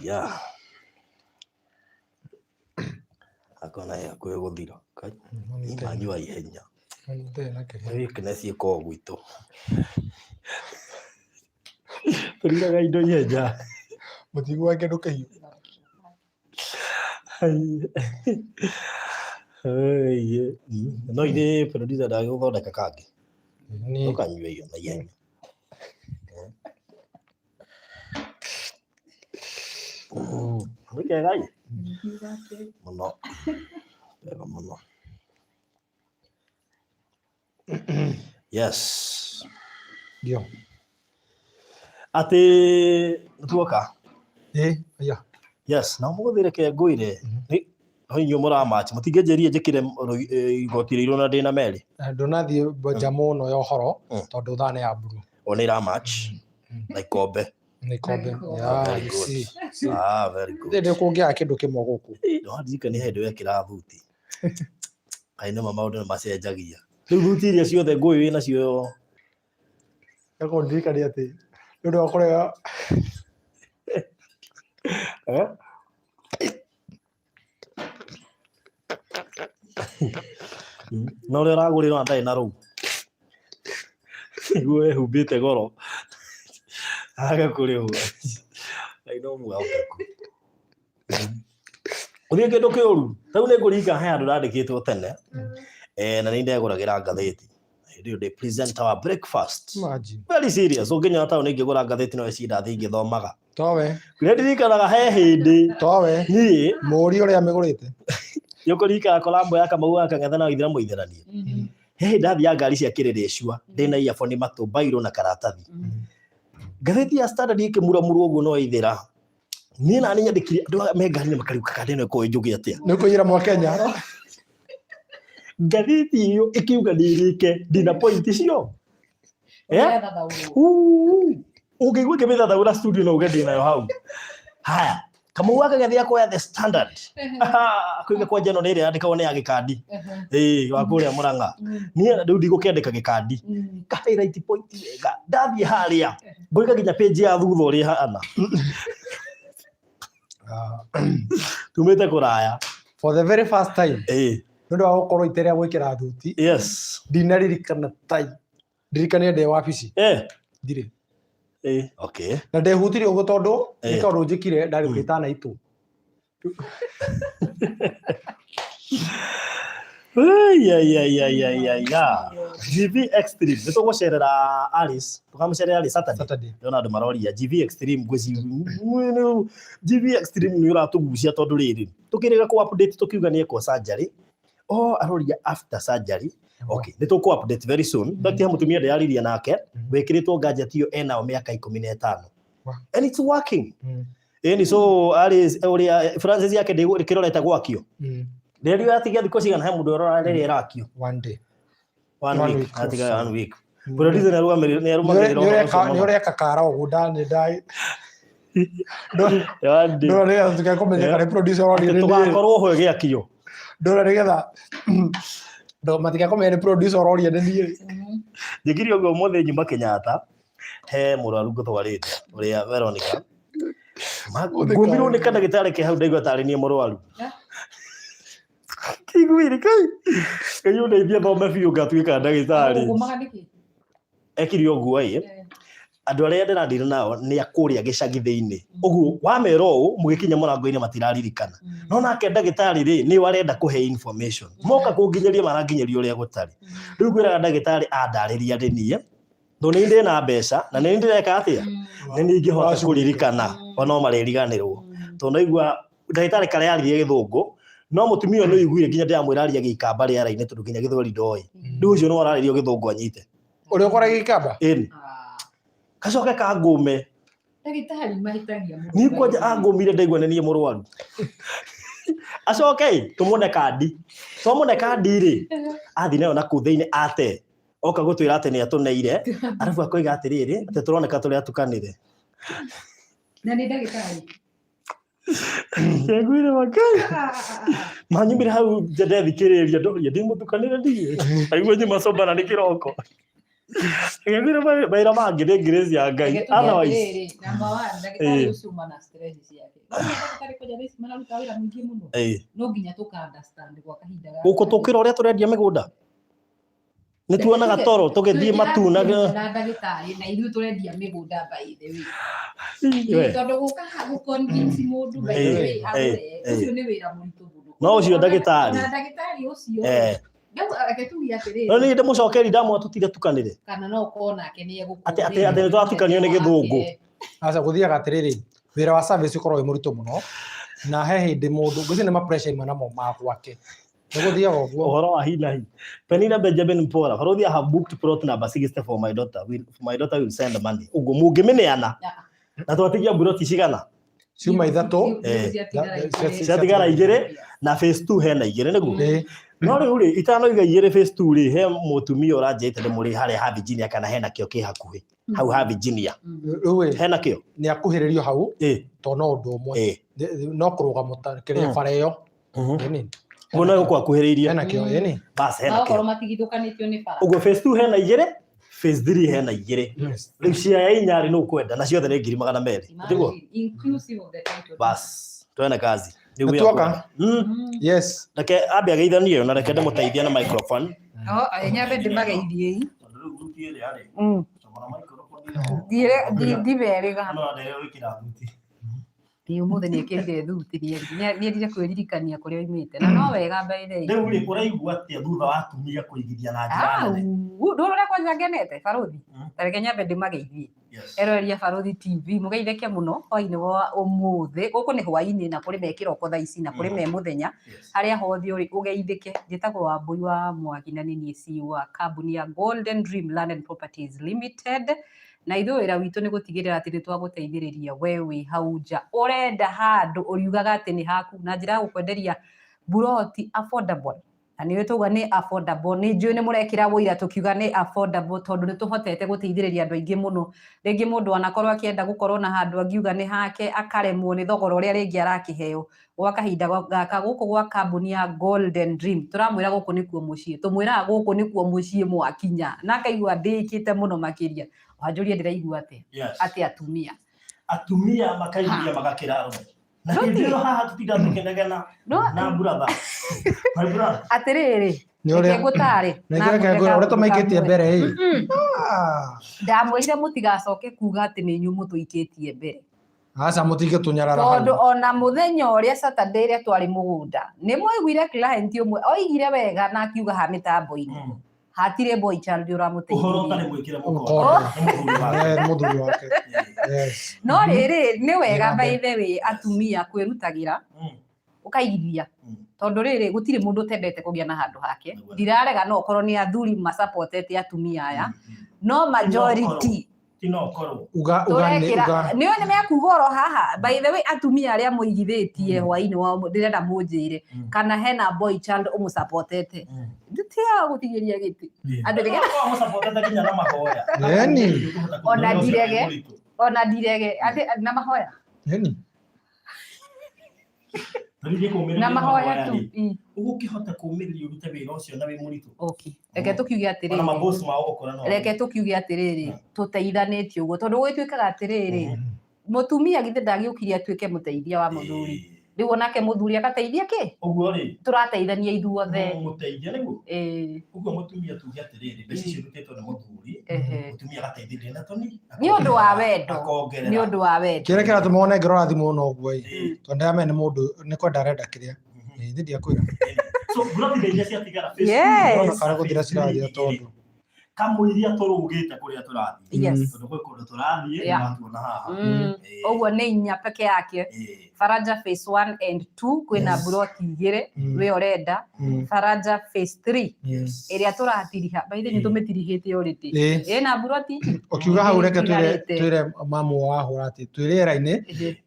Yeah. Akona ya kwe guthira. Imanyua ihenya. Wikne ciĩko gwitũ. Tũriraga indo ihenya. Mũtigwa kĩndũ kĩhiũ. No ire producer ndagĩgũthondeka kangĩ. Ũkanyua iyo na ihenya. Wikega ĩ? Mũno. Wega mũno. Yes. Ndio. Ati tuoka. Yeah. Yes, na mũgũthire kengũire. Ni hoinyo mũra match. Mũtingĩnjĩrie njĩkire igoti rĩirwo na ndĩna meri. Ndonathiĩ bonja mũno ya ũhoro tondũ thane ya mburu. Ona ira match. Na ikombe. Yeah, you see. Very good. Ndĩ kũngĩa kĩndũ kĩmwe gũkũ. No ndika nĩ hĩndĩ wekĩra thuti. Kaine maũndũ nĩ macenjagia. Rĩu thuti iria ciothe ngũĩ wĩna cio. Yako ndika nĩ atĩ. Nĩ ũndũ wa kũrega. No rĩo ragũrĩrwo ndarĩ na rũu. Nĩguo ehumbĩte goro. Aga kũrĩhwo. I know mwauteku. Ũthiĩ kĩndũ kĩũru. Rĩu nĩ ngũringa he andũ randĩkĩtwo tene. Na nĩ ndegũragĩra ngathĩti. They present our breakfast. Imagine. Very serious. Ũngĩnyona taũni ingĩgũra ngathĩti no ĩcinda thĩ ingĩthomaga. Towe. Nĩndirikanaga he hĩndĩ. Towe. Niĩ. Mũri ũrĩa mĩgũrĩte. Yũkũrika kolambo ya Kamau akang'etha na Ithĩramu ithĩranie. He ndathiĩ ngari cia kĩrĩrĩcua. Ndĩna earphone matũ bairo na karatathi. Ngathĩti ya Standard ĩkĩmuramurwo ũguo no ithĩra. Niĩ na nyandĩkire andũ me ngari-inĩ makariuka kandi ĩno ĩkorwo njũgĩ atĩa. Nĩ kũiyĩra Mwakenya. Ngathĩti ĩyo ĩkiuga nĩrĩke ndina point cio. Ũngĩigua ngĩmĩthathaũra studio no uge ndĩnayo hau. Haya. Kamau akagethia kwa The Standard. Kũiga kwa njano nĩ ĩrĩa yandĩkagwo nĩ ya gĩkandi. Wa kũrĩa Mũrang'a. Niĩ rĩu ndigũkĩandĩka gĩkandi. Ka highlight point wega. Ndathiĩ harĩa. Ngũiga nginya page ya thutha ũrĩa hana. Tumĩte kũraya. For the very first time. Nĩ ũndũ wa gũkorwo iterĩa gwĩkĩra thuti. Yes. Ndinaririkana tai. Ndirikania ndĩ wabici. Ndirĩ. Okay. Na ndehutirie ũguo tondũ nĩ tondũ njĩkire ndarĩ ũgĩtana itu. GV Extreme. Nĩtũgũcerera Alice. Tũkamũcerera Alice Saturday. Ndĩrona andũ maroria GV Extreme ngwĩci. GV Extreme nĩ ũratũgucia tondũ rĩrĩ. Tũkĩrĩga ku update tũkiuga nĩ ekwo surgery. Aroria after surgery. Okay, nĩtũkũ update very soon. Dr. Mutumia ndĩrariria nake. Wĩkĩrĩtwo gadget ĩyo enao mĩaka 15. And it's working. So Alice ũrĩa Francis yake ndĩkĩroreta gwakio. Rĩrĩa yatigia thikũ cigana he mũndũ ũrora rĩrĩa ĩrakio. One day. One week. Atiga one week. Producer nĩ arũgamĩrĩra. Nĩ ũreka kara ũguo ndĩ. Ndora rĩrĩa tũkakũmenyeka nĩ producer ũrĩa nĩ. Tũgakorwo ho gĩakio. Ndora nĩgetha matigakũmenya nĩ producer ũrĩa nĩ niĩ. Njĩkire ũguo ũmũthĩ nyuma Kenyatta. He mũrwaru ngũtwarĩte ũrĩa Veronica. Ngũmirwo nĩ ndagĩtarĩ ke hau ndaigua tarĩ niĩ mũrwaru. Kiguire kai. Kayo ndeithia thome biũ ngatuĩka ndagĩtarĩ. Ekire ũguo andũ arĩa ndĩrandĩra nao nĩ akũrĩa gĩcagi thĩinĩ. Ũguo wamera ũũ mũgĩkinya mũrango-inĩ matiraririkana. No nake ndagĩtarĩ rĩ nĩ warenda kũhe information. Moka kũnginyeria maranginyeria ũrĩa gũtarĩ. Rĩu ngwĩraga ndagĩtarĩ andarĩria ndĩnie. No nĩ ndĩ na mbeca na nĩ ndĩreka atĩa. Nĩ ningĩhota kũririkana ona mareriganĩrwo. Tondũ naigua ndagĩtarĩ karĩa yaririe gĩthũngũ. No mũtumia ũyũ nĩ aiguire nginya ndĩramwĩraria gĩikamba rĩara-inĩ tondũ nginya gĩthweri ndoĩ. Rĩu ũcio nĩ wararirio gĩthũngũ anyite. Ũrĩa ũkoragwo gĩikamba? Kacoke kangũme. Ndagĩtarĩ mahĩtagia mũno. Niĩ kwanja angũmire ndaigua nĩ niĩ mũrwaru. Acoke tũmũne kandi. Twamũne kandi rĩ athi nayo nakũu thĩinĩ ate. Oka gũtwĩra atĩ nĩ atũneire. Arabu akoiga atĩrĩrĩ atĩ tũroneka tũrĩa tukanire. Na nĩ ndagĩtarĩ. Yagwire makai. Manyumire hau ndethi kĩrĩria ndoria ndĩ mũtukanĩre ndiĩ. Aigua nyuma soba na nĩ kĩroko. Ngĩkwĩra maira mangĩ nĩ grace ya Ngai. Otherwise namba 1 ndagĩtarĩ ũcio uma na stress ciake. Ndagĩtarĩ kũja rĩci mararuta wĩra mũingĩ mũno. No nginya tũka understand gwa kahinda gaka. Gũkũ tũkĩra ũrĩa tũrendia mĩgũnda. Nĩ tuonaga toro tũgĩthiĩ matuna na ndagĩtarĩ na ithuĩ tũrendia mĩgũnda by the way. Tondũ gũka gũ-convince mũndũ by the way agũre. Ũcio nĩ wĩra mũritũ mũno. No ũcio ndagĩtarĩ. Na ndagĩtarĩ ũcio. No nĩ ndĩmũcokeri ndamwatutire tukanĩre. Kana no ũkorwo nake nĩ egũkũrĩra. Atĩ nĩ twatukanio nĩ gĩthũngũ. Aca gũthiaga atĩrĩrĩ wĩra wa service ũkorwo wĩ mũritũ mũno na he hĩndĩ mũndũ ngwĩciria nĩ ma pressure imwe namo ma gwake. Nĩgũthiaga ũguo. Ũhoro wa hi na hi. Penina Benjamin Mpora, Farothi, I have booked plot number 60 for my daughter. My daughter will send money. Ũguo mũngĩmĩneana. Na twatigia buroti cigana. Ciuma ithatũ. Ciatigara igĩrĩ na phase 2 hena igĩrĩ nĩguo. No rĩu rĩ itanoiga igĩrĩ phase 2 rĩ he mũtumia ũranjĩte nĩ mũrĩ harĩa ha Virginia kana hena kĩo kĩ hakuhĩ. Hau ha Virginia. Rĩu hena kĩo. Nĩ akuhĩrĩrio hau. To no ũndũ ũmwe. No kũrũga kĩrĩa bara ĩyo. Ngona gũkũ akuhĩrĩirie. Hena kĩo ĩni. Bas hena kĩo. Okorwo matigithũkanĩtio nĩ bara. Ũguo phase 2 hena igĩrĩ. Phase 3 hena igĩrĩ. Rĩu cia ya inyarĩ no kwenda na ciothe nĩ 200,000. Ndiguo. Inclusive of the title. Bas twene kazi. Tuoka. Yes. Reke ambe ageithanie na reke ndĩmũteithia na microphone. Nyambe ndĩmageithie. Ndiberega. Ũmũthĩ nĩ ekĩrire thuti nĩendire kwĩririkania kũrĩa oimĩte na no wega mbaire. Rĩu rĩ ũraigua atĩa thutha wa atumia kũigithia na njĩra nene? Ndũrore kwanja ngenete Farothi. Reke nyambe ndĩmageithie. Eroreria Farothi TV mũgeithĩke mũno hwainĩ wa ũmũthĩ. Gũkũ nĩ hwainĩ na kũrĩ me kĩroko thaa ici na kũrĩ me mũthenya. Harĩa hothe ũrĩ ũgeithĩke. Njĩtagwo Wambui wa Mwangi na nĩ CEO wa kambuni ya Golden Dream Land and Properties Limited. Na ithuĩ wĩra witũ nĩ gũtigĩrĩra atĩ nĩ twagũteithĩrĩria we wĩ hau nja ũrenda handũ ũriugaga atĩ nĩ haku na njĩra ya gũkwenderia buroti affordable. Na nĩ tũuga nĩ affordable nĩ njũĩ nĩ mũrekĩra wũira tũkiuga nĩ affordable tondũ nĩ tũhotete gũteithĩrĩria andũ aingĩ mũno. Rĩngĩ mũndũ anakorwo akĩenda gũkorwo na handũ angiuga nĩ hake akaremwo nĩ thogora ũrĩa rĩngĩ arakĩheo gwa kahinda gaka gũkũ gwa kambuni ya Golden Dream. Tũramwĩra gũkũ nĩkuo mũciĩ. Tũmwĩraga gũkũ nĩkuo mũciĩ mwakinya na akaigua ndĩkĩte mũno makĩria. Wanjũria ndĩraigua atĩ atumia makaigithia magakĩra arũme. Na hĩndĩ ĩno haha tũtinda tũkĩnegena na brother. My brother. Atĩrĩrĩ. Nĩkĩ ngũtarĩ. Ũrĩa tũmaikĩtie mbere ĩ. Ndamwĩrire mũtigacoke kuga atĩ nĩ inyuĩ mũtũikĩtie mbere. Aca mũtige tũnyarara hau. Tondũ ona mũthenya ũrĩa Saturday ĩrĩa twarĩ mũgũnda nĩ mwaiguire client ũmwe oigire wega na akiuga ha mĩtambo-inĩ. Hatire boy child ũramũteithia. Ũhoro ũtarĩ mwĩkĩre mũkonde. Mũthuri wake. No rĩrĩ nĩ wega by the way atumia kwĩrutagĩra ũkaigithia. Tondũ rĩrĩ gũtirĩ mũndũ ũtendete kũgĩa na handũ hake. Ndirarega no okorwo nĩ athuri ma-supportete atumia aya. No majority nĩwe nĩ mekuga oro haha by the way atumia arĩa mũigithĩtie hwainĩ wao ndĩrenda mũnjĩre kana hena boy child ũmũsupportete ndĩtiaga gũtigĩria gĩtĩ ona ndirege na mahoya na mahoya tu ũgũkĩhota kũũmĩrĩria ũrute wĩra ũcio na wĩ mũritũ. Okay. Reke tũkiuge atĩrĩrĩ. Ona maboss mao gũkora no. Reke tũkiuge atĩrĩrĩ tũteithanĩtie ũguo tondũ gwĩtuĩkaga atĩrĩrĩ mũtumia githĩ ndagĩũkire atuĩke mũteithia wa mũthuri. Rĩu onake mũthuri agateithia kĩ? Ũguo rĩ. Tũrateithania ithuothe. Mũteithia nĩguo. Ũguo mũtumia tuge atĩrĩrĩ mbeca icio rutĩtwo nĩ mũthuri. Mũtumia agateithĩrĩria na toni. Nĩ ũndũ wa wendo. Nĩ ũndũ wa wendo. Kĩrĩa kĩratũma one ngoro thimũ no ũguo ĩ. Tondũ ndamenya nĩ mũndũ nĩ kwenda arenda kĩrĩa. Nĩ ndiakwĩra. So buroti iria ciatigara Facebook. Yes. Kana gũthira cirathia tondũ. Kamũiria tũrũgĩte kũrĩa tũrathiĩ. Tondũ gwĩ kũndũ tũrathiĩ na tuona haha. Ũguo nĩ inya peke yake. Faraja phase 1 and 2 kwĩna buroti igĩrĩ we ũrenda. Faraja phase 3 ĩrĩa tũratiriha. Baithe nĩ tũmĩtirihĩte already. Ĩna buroti. Ũkiuga hau reke twĩre mamu wahũra atĩ twĩ rĩera-inĩ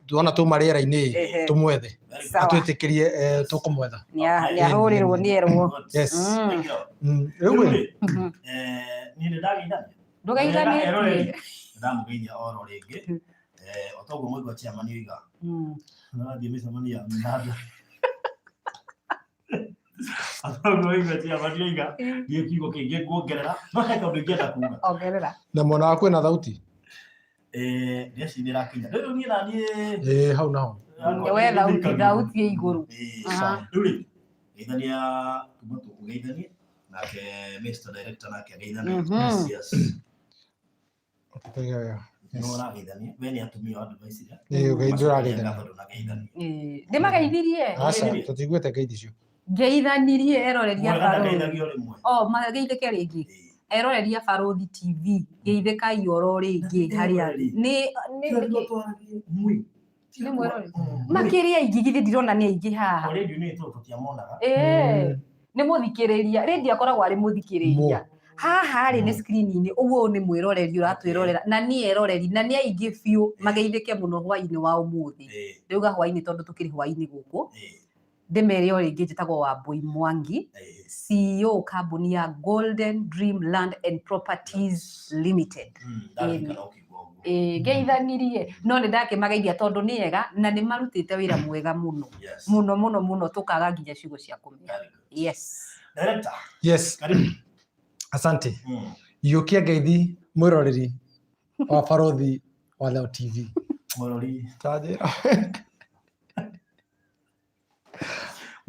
tuona tuma rĩera-inĩ tũmwethe. Atwĩtĩkĩrie tũkũmwetha. Nĩahũrĩrwo nĩerwo. Yes. Rĩu niĩ nĩndageithania. Ndũgeithanĩtie. Ndamũgeithia oro rĩngĩ. Otoguo mũigua chairman oiga. Nathiĩ mĩcemanio ya mĩnanda. Athogo igwe matiaiga ndio kiugo kingi kuongerera no he tondu ingienda kuuga ongerera na mwana waku na thauti ndeci ndirakinya riu nie na nie hau naho we thauti iguru riu ri geithania tuma tukugeithanie nake Mr Director nake ageithanie yes no na geithanie we ni atumia andu maiciria geithura geithania ndimageithirie aca tutiguite ngeithi cio ngeithanirie eroreria mageithike ringi eroreria Baruthi TV geithĩkai oro ringi haria ni makiria ingigithi ndirona ni aingi haha radio ni tu tutiamonaga ni muthikiriria radio akoragwo ari muthikiriria haha ri ni screen-ini uguo ni mwiroreri uratwirorera na ni eroreri na ni aingi biu mageithike muno hwaini wa umuthi riuga hwaini tondu tukiri hwaini guku ndemere ori ringi njitagwo Wambui Mwangi CEO kambuni ya Golden Dream Land and Properties Limited geithanirie no ni ndakimageithia tondu ni ega na ni marutite wira mwega muno muno tukaga nginya ciugo cia kumia yes director yes asante yukia ngeithi mwiroreri wa Baruthi wa Leo TV mwiroreri tajira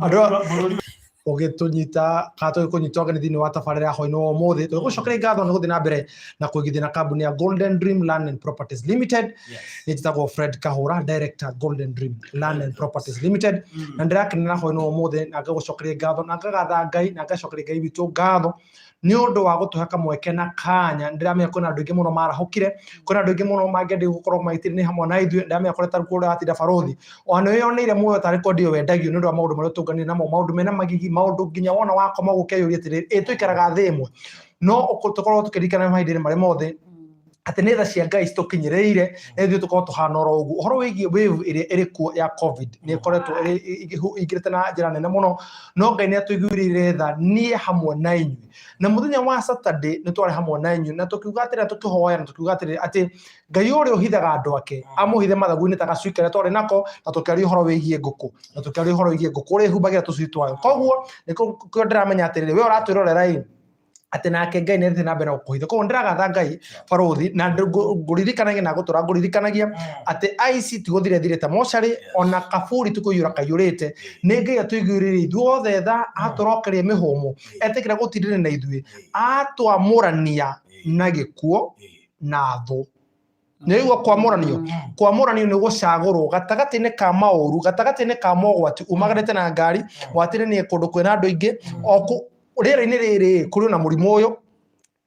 andå ũgĩtũnyita kana tũgĩkũnyita ũgeni thĩinĩ wa tabarĩra ya hwaĩ-inĩ wa ũmũthĩ tũgĩgũcokeria ngatho nĩ gũthiĩ na mbere na kũigithia na kambuni ya Golden Dream Land and Properties Limited nĩ njĩtagwo Fred Kahũra Director Golden Dream Land and Properties Limited na ndĩrakenera hwaĩ-inĩ wa ũmũthĩ na ngagũcokeria ngatho na ngagatha Ngai na ngacokeria Ngai witũ ngatho nĩ ũndũ wa gũtũhe kamweke na kanya ndĩramenya kwĩna andũ aingĩ mũno marahũkire kwĩna andũ aingĩ mũno mangĩenda gũkorwo magĩtĩrĩ hamwe na ithuĩ ndĩramenya kũrĩa tarĩ kũrĩa atinda Baruthi ona wĩyoneire muoyo tarĩ kondi ĩyo wendagio nĩ ũndũ wa maũndũ marĩa tũnganire namo maũndũ mena magigi maũndũ nginya wona wakoma gũkeyũria atĩrĩrĩ tũikaraga thĩ ĩmwe no tũkorwo tũkĩririkana mahinda-inĩ marĩa mothe atĩ nĩ tha cia Ngai citũkinyĩrĩire na ithuĩ tũkorwo tũhana oro ũguo ũhoro wĩgiĩ wave ĩrĩa ĩrĩ kuo ya covid nĩ ĩkoretwo ĩingĩrĩte na njĩra nene mũno no Ngai nĩ atũiguĩrĩire tha niĩ hamwe na inyuĩ na mũthenya wa Saturday nĩ twarĩ hamwe na inyuĩ na tũkiuga atĩrĩrĩ tũkĩhoya na tũkiuga atĩrĩrĩ atĩ Ngai ũrĩa ũhithaga andũ ake amũhithe mathagu-inĩ ta gacui karĩa twarĩ nako na tũkĩaria ũhoro wĩgiĩ ngũkũ na tũkĩaria ũhoro wĩgiĩ ngũkũ ũrĩa ĩhumbagĩra tũcui twayo koguo nĩkĩo ndĩramenya atĩrĩrĩ we ũratwĩrorera atĩ nake Ngai nĩ na mbere gũkũhitha koguo ndĩragatha Ngai Baruthi na ngũririkanagia na gũtũra ngũririkanagia atĩ aici tigũthire ta mocarĩ ona kaburi tũkũiyũra kaiyũrĩte nĩ Ngai atũiguĩrĩire ithuothe tha atũrokeria mĩhũmũ etĩkĩra gũtindĩra na ithuĩ atwamũrania na gĩkuũ na thũ nĩguo kwamũranio nĩ gũcagũrwo gatagatĩ-inĩ ka maũru gatagatĩ-inĩ ka mogwati umagarĩte na ngari watĩrĩ nĩ kũndũ kwĩna andũ aingĩ rĩera-inĩ rĩrĩ kũrĩ na mũrimũ ũyũ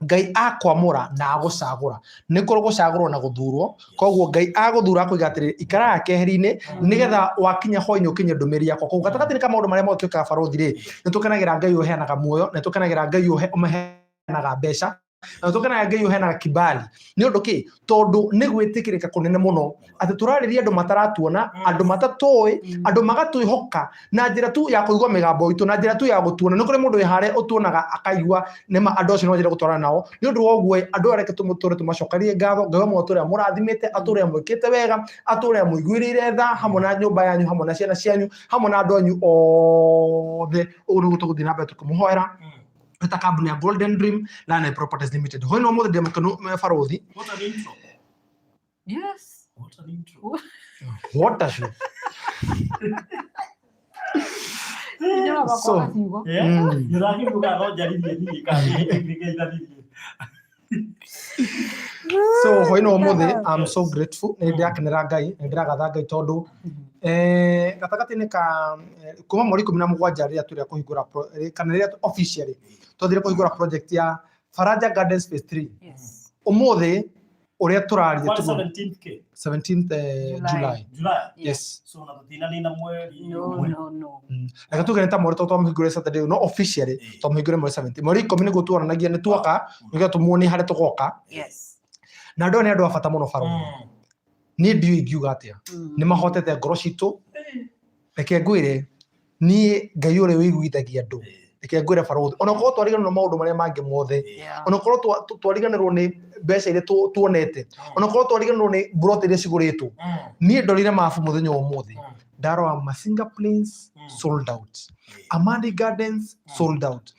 Ngai akwamũra na agũcagũra nĩ kũrĩ gũcagũrwo na gũthurwo koguo Ngai agũthura akũiga atĩrĩrĩ ikaraga keheri-inĩ nĩgetha wakinya hwaĩ-inĩ ũkinye ndũmĩrĩri yakwa koguo gatagatĩ-inĩ ka maũndũ marĩa mothe twĩkaga Baruthi-rĩ nĩ tũkenagĩra Ngai ũheanaga muoyo nĩ tũkenagĩra Ngai ũheanaga mbeca na tũkenagĩra Ngai ũheanaga kibali nĩ ũndũ kĩ tondũ nĩ gwĩtĩkĩrĩka kũnene mũno atĩ tũrarĩria andũ mataratuona andũ matatũĩ andũ magatwĩhoka na njĩra tu ya kũigua mĩgambo itũ na njĩra tu ya gũtuona nĩ kũrĩ mũndũ wĩ harĩa ũtuonaga akaigua nĩma andũ acio no njĩra gũtwarana nao nĩ ũndũ wa ũguo andũ areke tũtũre tũmacokerie ngatho Ngai amwe atũrĩa mũrathimĩte atũrĩa mwĩkĩte wega atũrĩa mũiguĩrĩire tha hamwe na nyũmba yanyu hamwe na ciana cianyu hamwe na andũ anyu othe ũguo nĩguo tũgũthiĩ na mbere tũkĩmũhoera ta kambuni ya Golden Dream Land and Properties Limited hwaĩ-inĩ wa ũmũthĩ ndĩmakenu Baruthi what an intro yes what an intro what a show so so hwaĩ-inĩ wa ũmũthĩ I'm so grateful nĩ ndĩrakenera Ngai nĩ ndĩragatha Ngai tondũ gatagatĩ-inĩ ka kuma mweri 17 rĩrĩa tũrĩa kũhingũra kana rĩrĩa officially twathire kũhingũra project ya Faraja Gardens Phase 3 ũmũthĩ ũrĩa tũraria 17th July yes so na tutina ni na mweri no reka tugene ta mweri twamũhingũrĩre Saturday no officially twamũhingũrĩre mweri 17 mweri 10 nĩguo tuonanagia nĩ tuoka nĩgetha tũmuonie harĩa tũgoka yes na andũ nĩ andũ a bata mũno Baruthi niĩ ndiũĩ ingiuga atĩa nĩ mahotete ngoro citũ reke ngwĩre niĩ Ngai ũrĩa wĩiguithagia andũ reke ngwĩre Baruthi ona korwo twariganĩrwo na maũndũ marĩa mangĩ mothe ona korwo twariganĩrwo nĩ mbeca iria tuonete ona korwo twariganĩrwo nĩ mburoti iria cigũrĩtwo niĩ ndorire mabu mũthenya wa ũmũthĩ Darwa Masinga Plains sold out. Amadi Gardens sold out.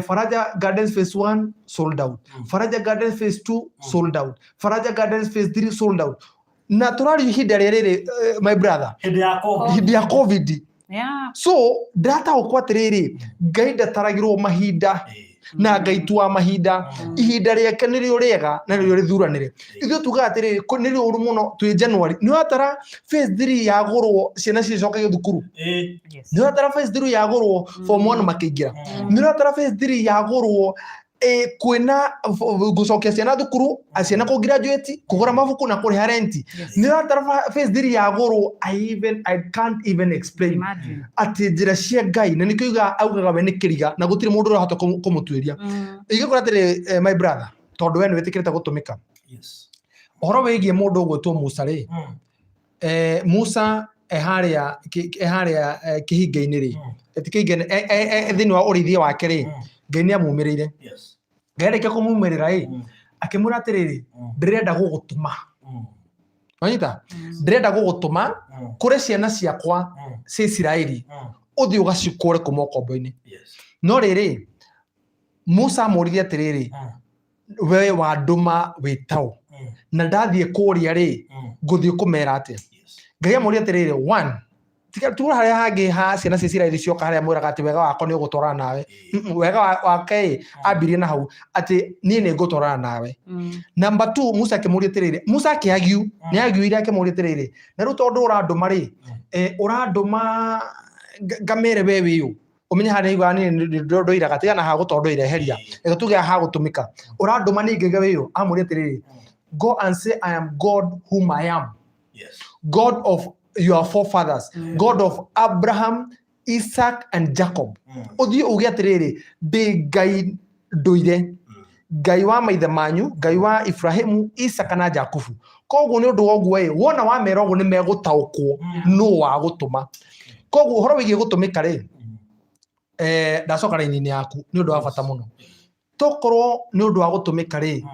Faraja Gardens Phase 1 sold out. Faraja Gardens Phase 2 sold out. Faraja Gardens Phase 3 sold out. Naturally hida rere my brother. Hida COVID. Yeah. So data okwatiriri gaida taragirwo mahinda na ngaitua mahinda ihinda riake nirio riega na nirio rithuranire ithu tugatiriri nirio uru muno twi January ni watara phase 3 yagurwo ciana cicokaga thukuru ni watara phase 3 yagurwo form 1 makiingira ni watara phase 3 yagurwo kwina gucokia ciana thukuru aciana ku graduate kugura mabuku na kuriha rent ni watara phase 3 yagurwo I can't even explain ati njira cia Ngai na nikiuga augaga we ni kiriga na gutiri mundu urahota kumutwiria igikora atiri my brother tondu we ni witikirite gutumika ohoro wigie mundu gwetwo Musa ri Musa eharia kihinga-ini ri etikihinga thini wa urithia wake ri Ngai ni amumirire ngareke kumumirira akimura atiriri ndirenda gugutuma wanyita ndirenda gugutuma kuri ciana ciakwa cia Isiraeli uthi ugacikure kuma ukombo-ini no riri Musa amuririe atiriri we wanduma witao na ndathie kuria ri nguthie kumera atia Ngai amuria atiriri 1 tika tu haria hangi ha ciana cia Isiraeli cioka haria mwiraga ati wega wako ni ugutwarana nawe wega wake ambirie na hau ati nie ni ngutwarana nawe number 2 Musa akimuria atiriri Musa akiagiu ni agiuire akimuria atiriri na ru tondu uranduma ri uranduma ngamere we wiu umenye haria igwa ni ndoiraga tigana ha gutondoire heria tuge ha gutumika uranduma ni ngege wiu amuria atiriri go and say I am God whom I am God of your forefathers God of Abraham Isaac and Jacob uthie uge atiriri ndi Ngai nduire Ngai wa maithe manyu Ngai wa Ibrahimu Isaka na Jakubu koguo ni undu woguo wona wa mera oguo ni megutaukwo no wa gutuma koguo horo wigie gutumika ri ndacoka raini-ini yaku ni undu wa bata muno tokorwo ni undu wa gutumika ri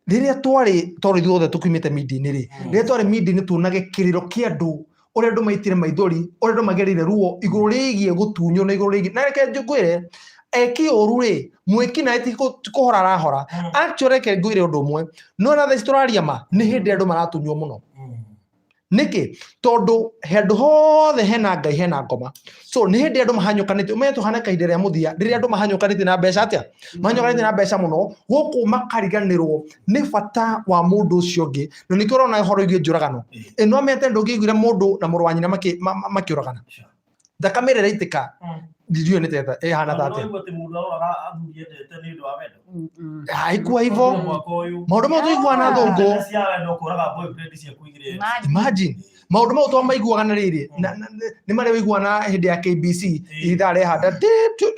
riria twari thuothe tukumite media-ini ri riria twari media-ini tuonage kiriro kia andu uria andu maitire maithori uria andu magerire ruo iguru rigie gutunyo na iguru rigie na reke njugwire eki oru ri mwiki na eti kuhora arahora actually ke ngwire undu umwe no na the story ma ni hindi andu maratunywo muno niki tondu hendu hothe hena Ngai hena ngoma so ni hindi andu mahanyukanite umenye tuhana kahinda ria muthia riria andu mahanyukanite na mbeca atia mahanyukanite na mbeca muno guku makariganirwo ni bata wa mundu ucio ungi no nikio urona horo igi njuragano eno mete ndungiguire mundu na muru wa nyina makiuragana thakame itika ndirio ni teta hana tate haikuwa hivyo maundu mau tuiguana thungu imagine maundu mau twamaiguaga na riri ni maria wiguana hindi ya KBC ithaa rehanda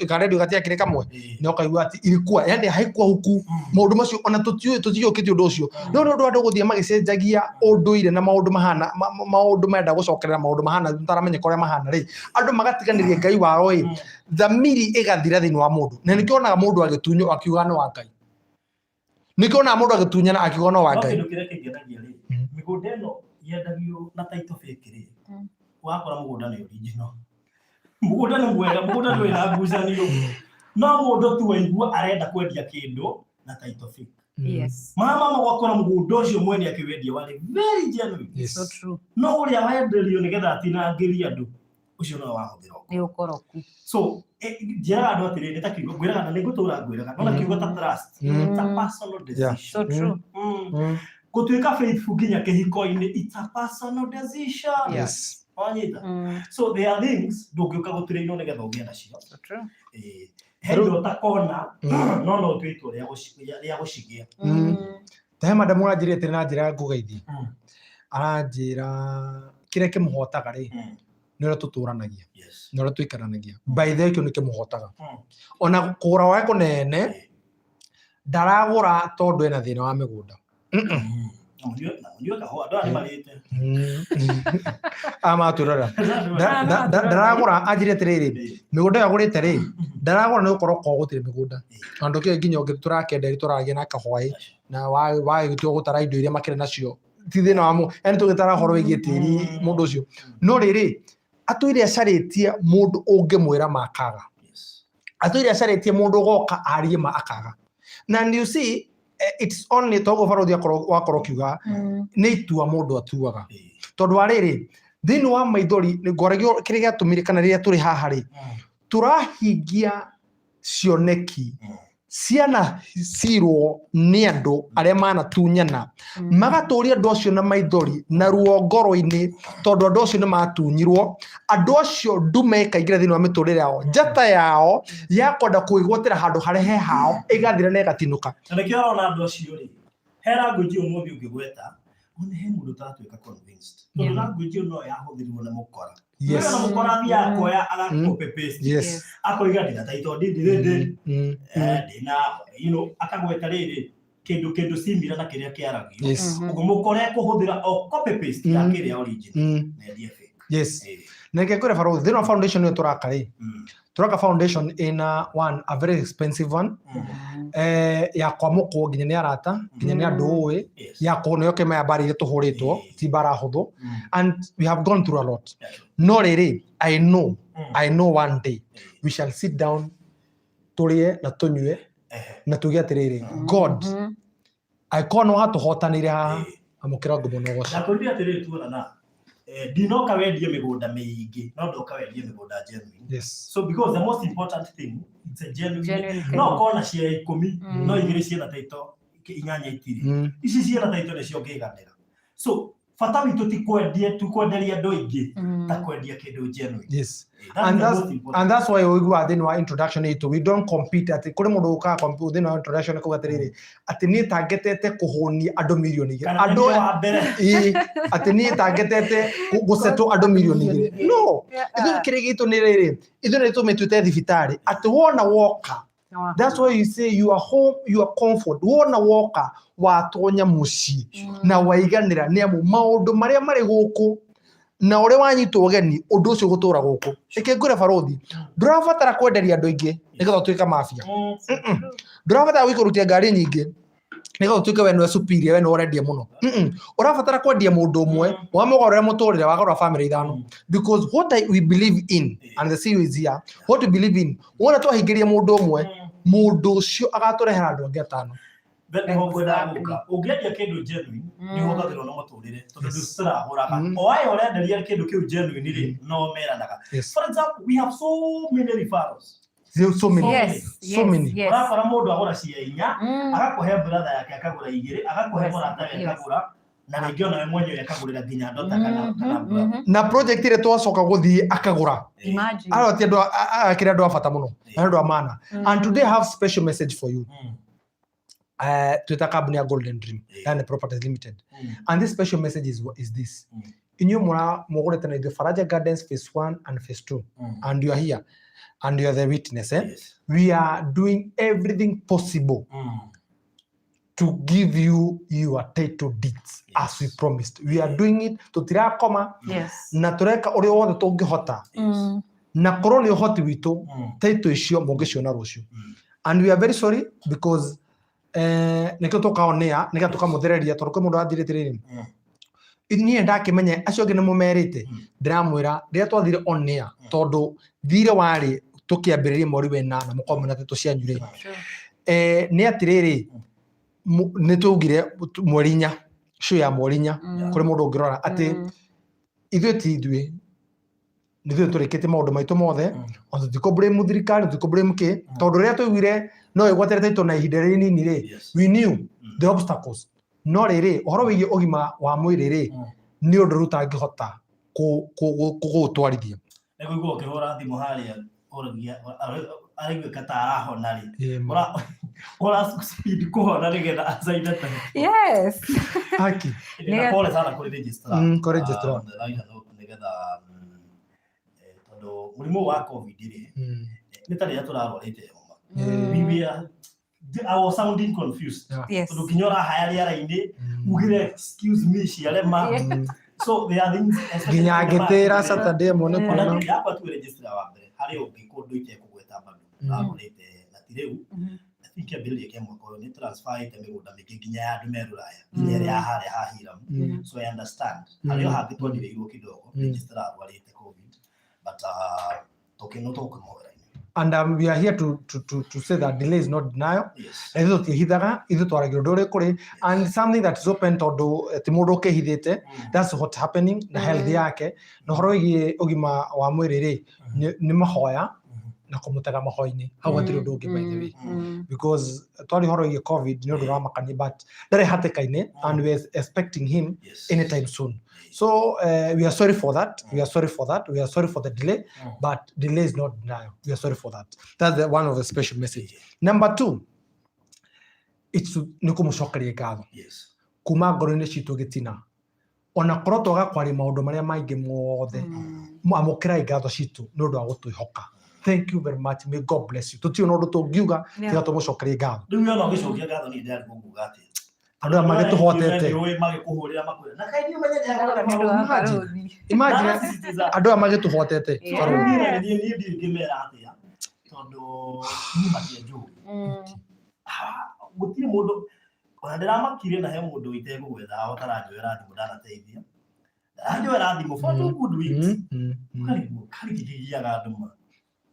karedio gatiakire kamwe no kaigua ati ilikuwa yani haikuwa huku maundu macio ona tutiyukite undu ucio no ndu andu guthie magicenjagia unduire na maundu mahana maundu menda gucokerera maundu mahana ntaramenya koria mahana ri andu magatiganirie Ngai wao thamiri igathira thini wa mundu na nikionaga mundu agitunyo akiuga no wa Ngai nikionaga mundu agitunyana akiuga no wa Ngai migunda ino yendagio na title fake ri wakora mugunda ni original mugunda ni mwega mugunda ni wina ngucanio no mundu tu waigua arenda kwendia kindu na title fake mama wakora mugunda ucio mwene akiwendia wale very genuine so true no uria wenderio nigetha atinangiria andu ucio no wahuthira ni ukoroku so njira andu atiri ni takiuga ngwiraga na ningutura ngwiraga no nakiuga ta trust it's a personal decision so true gutuika faithful nginya kihiko-ini it's a personal decision yes wanyita so there are things ndungiuka gutire-ino nigetha ugie nacio so true hendo takona no twitwo ria gucigia tahe madamu aranjirite na njira ngugeithi aranjira kire kimuhotaga ri ni ura tuturanagia ni ura tuikaranagia by the way kio ni kimuhotaga ona kugura wa kunene ndaragura tondu ena thina wa migunda ama turara ndaragura anjire atiriri migunda yagurite ri ndaragura ni gukorwo ko gutire migunda andu ke nginya ungi turakenda turagia na kahwai na wa gitwo gutara indo iria makire nacio ti thina wa mu yani tugitara horo wigi tiri mundu ucio no riri atwire acaritie mundu ungimwira makaga atwire acaritie mundu goka arie ma akaga na you see it's only togo farodia wakoro kiuga ni itua mundu atuaga tondu ariri thini wa maithori ngoragio kiri giatumire kana riria turi haha ri turahingia cioneki ciana cirwo ni andu aria manatunyana magaturia andu acio na maithori na ruo ngoro-ini tondu andu acio ni matunyirwo andu acio ndume kaingira thini wa miturire yao njata yao ya kwenda kuigwatira handu haria he hao igathira na igatinuka na nikio ona andu acio ri hera nguji umuthi ungigweta one he mundu tatwika convinced na nguji no yahuthirirwo na mukora na mukora thia koya agakope paste akoiga ndina taito ndindi ndina akagweta riri kindu simira na kiria kiaragio ugo mukore kuhuthira o copy paste ya kiria original na dia fake na ngekore faro thino foundation yo turaka foundation in a very expensive one ya kwa muko nginya ni arata nginya ni andu uwi ya kono yoke maya bari ye tuhuritwo ti bara huthu and we have gone through a lot no riri I know one day we shall sit down turie na tunywe na tugia tiriri God I kono hatu hotanire ha amukira ngumo no goca na kuria tiriri tuona na dinoka wendie migunda miingi no ndoka wendie migunda genuine so because the most important thing it's a genuine no kona cia 10 no igiri cia taito inyanya itiri ici cia taito ni cio ngiganira so fata witu ti kwendie tu kwenderia andu ingi ta kwendia kindu genuine and that's why we go within our introduction ito we don't compete at kuri mundu uka compete within our introduction ko gatiriri ati ni targetete kuhoni andu milioni igiri andu ati ni targetete guseto andu milioni igiri no ithu kirigito ni riri ithu ni tumetute thibitari ati wona woka that's why you say you are home you are comfort wona woka watonya muci na waiganira ni amu maundu maria mari guku na ore wanyitwo geni undu ucio gutura guku ike ngure farothi ndurabatara kwenderia andu ingi nigetha tuika mafia ndurabatara wikurutia ngari nyingi nigetha tuika we no superior we no rendia muno urabatara kwendia mundu umwe wa mugorore muturire wa gorora family ithano because what we believe in and the CEO is here what we believe in wona twahingiria mundu umwe mundu ucio agaturehera andu angi atano bete hongo ndaguka ungedia kindu genuine ni huthathirwo na muturire tondu ndusira uraga oai urenderia kindu kiu genuine ri no meranaga for example we have so many referrals so many urakora mundu agura cia inya agakuhe brother yake akagura igiri agakuhe murata yake akagura na ringi ona we mwenyewe akagurira nginya ndota kana na project ile twacoka guthii akagura imagine aroti andu akira andu afata muno andu amana and today I have special message for you to company ya Golden Dream and Properties Limited and this special message is this inyo mugurete na the Faraja Gardens phase 1 and phase 2 and you are here and you are the witness we are doing everything possible to give you your title deeds as we promised we are doing it to tirakoma na tureka uri wothe tungihota na koroni hoti witu title icio mungiciona rucio and we are very sorry because nikio tukaonea nika tukamuthereria tondu kwi mundu athiritiriri nie ndakimenya acio ngi ni mumerite ndiramwira riria twathire on air tondu thire wari tukiambiriria mweri wena na mukomena tetu cianyure ni atiriri ni tugire mweri 4 show ya mweri 4 kuri mundu ngirora ati ithuĩ ti ithuĩ nithuĩ turikite maundu maitu mothe on tutiko blame thirikari tutiko blame ki tondu riria twiguire no igwatere taito na ihinda rinini ri we knew the obstacles no riri uhoro wigie ugima wa mwiri ri ni undu rutangihota gutwarithia niguo ukihura thimu haria uragia arigwe katara hona ri ora speed kuhona nigetha asaida ta haki ni pole sana kuri registrar nigetha tondu murimu wa covid ri ni tari aturarorite we were I was sounding confused tondu kinyora hayari araini ugire excuse me ciarema so they are things ginya gitira Saturday mone kuna hapa tu register wa mbere hari ungi kundu ite kugweta bandu arorite na tireu think kĩambĩrĩria kĩa mwaka ũyũ nĩ transferĩte mĩgũnda mĩingĩ nginya ya andũ me Rũraya nginya ĩrĩa ya harĩa ha Hiram. So I understand harĩa hangĩ twondireirwo kidogo registrar arwarĩte COVID but tũkĩmũhera. And we are here to say that delay is not denial. Na ithu tihithaga ithu twaragia undu uri kuri and something that is open tondu ti mundu ukihithite. That's what happening na health yake na horo igi ugima wa mwiri ri ni mahoya na kumutaga mahoini hau atiri undu ungi by the way because twari horo igi COVID ni undu ramakani but ndari hatikaine and we are expecting him anytime soon. So we are sorry for that. We are sorry for that. We are sorry for the delay, but delay is not denial. We are sorry for that. That's one of the special message. Number 2, it's nikumucokeria ngatho. Kuma ngoro-inĩ citũ gĩtina. Ona korwo twaga kwaria maũndũ marĩa maingĩ mothe. Amũkĩrai ngatho citũ nĩ ũndũ wa gũtwĩhoka. Thank you very much. May God bless you. Tũtirĩ na ũndũ tũngiuga tiga tũmũcokerie ngatho. Rĩu ona ũgĩcokia ngatho nĩ ndĩrĩ kuuga atĩ andu magituhotete imagine andu magituhotete gutiri mundu ona ndiramakire na he mundu itegugwetha utaranjoera thimu ndanateithia ndaranjoera thimu for 2 good weeks kari kigiaga nduma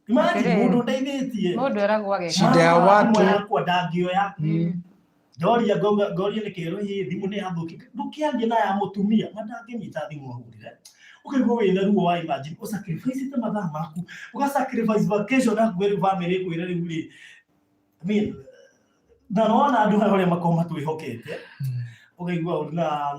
imagine mundu ndeithĩtie mundu eragwo ageka shida ya watu yakwa ndangioya Doria nĩ kero hĩ thimu nĩ yathũkĩte ndũkĩarie na ya mũtumia mandangĩnyita thimu ahũrire ũkaigua wĩna ruo wa imagine ũsacrifice mathaa maku ũgasacrifice vacation yaku ĩrĩ family ĩkwĩra rĩu rĩ I mean na nona andũ arĩa makoma twĩhokete ũkaigua na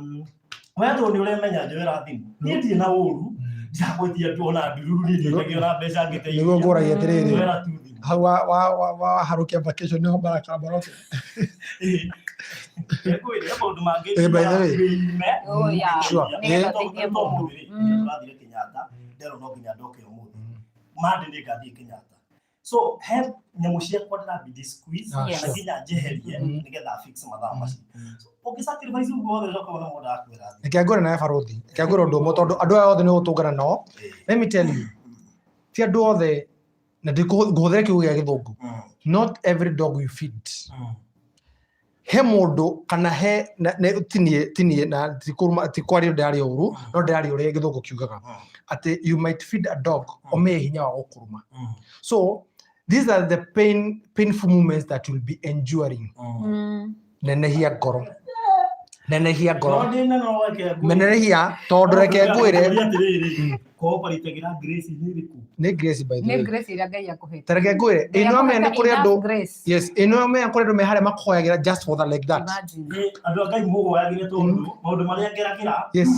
wetwo nĩ ũremenya njoera thimu niĩ ndirĩ na ũru ndagwĩtia andũ ona ndururu niĩ ndĩgĩo na mbeca ngĩteithia nĩguo ngũragia atĩrĩrĩ hau wa harukia vacation nĩho marakamba roke maũndũ mangĩ tũrathire Kenyatta ndero no nginya ndoke ũmũthĩ Monday nĩ ngathiĩ Kenyatta so he nyamũ ciakwa ndĩrabidi squeeze na nginya njeherie nĩgetha fix mathaa macio ũngĩsacrifice ũguo wothe ũcoka wona mũndũ akwĩra reke ngwĩre nawe barothi reke ngwĩre ũndũ ũmwe tondũ andũ aya othe nĩ gũtũngana nao let me tell you ti andũ othe na ndikuhũthĩra kiugo gĩa gĩthũngũ not every dog you feed he mũndũ kana he tinie na tikwario ndĩraria ũru no ndĩraria ũrĩa gĩthũngũ kiugaga atĩ you might feed a dog omeye hinya wa gũkũrũma so these are the painful moments that will be enduring nenehia ngoro nenehia tondũ reke ngwĩre Cooperative grace nĩ grace by the way nĩ grace ĩrĩa Ngai akũhete tareke ngwĩre ĩno mena kũrĩ andũ yes ĩno mena kũrĩ andũ me harĩa makoyagĩra just for that like that andũ Ngai mũgoyagĩre tondũ maũndũ marĩa ngeragĩra yes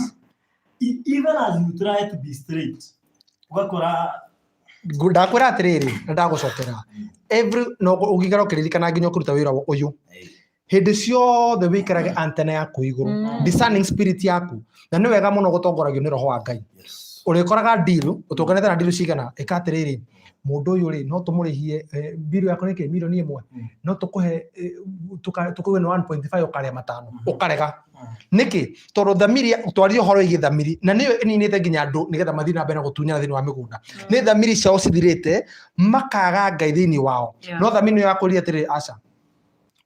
even as you try to be straight ugakora ndakwĩra atĩrĩrĩ na ndagũcokera every no ũgĩikara ũkĩririkana nginya ũkĩruta wĩra ũyũ hĩndĩ ciothe wĩikarage antena yaku igũrũ discerning spirit yaku na nĩ wega mũno gũtongoragio nĩ roho wa Ngai ũrĩkoraga deal ũtũnganĩte na deal cigana ĩka atĩrĩrĩ mũndũ ũyũ rĩ no tũmũrĩhie bill yako nĩ milioni 1 no tũkũhe tũkũhe 1.5 ũkarĩa 5 ũkarega nĩkĩ tondũ thamiri twario horo igi thamiri na nĩyo ĩninĩte nginya andũ nĩgetha mathiĩ na mbere na gũtunyana thĩinĩ wa mĩgũnda nĩ thamiri ciao cithirĩte makaga Ngai thĩinĩ wao no thamiri nĩ yakwĩrire atĩrĩrĩ aca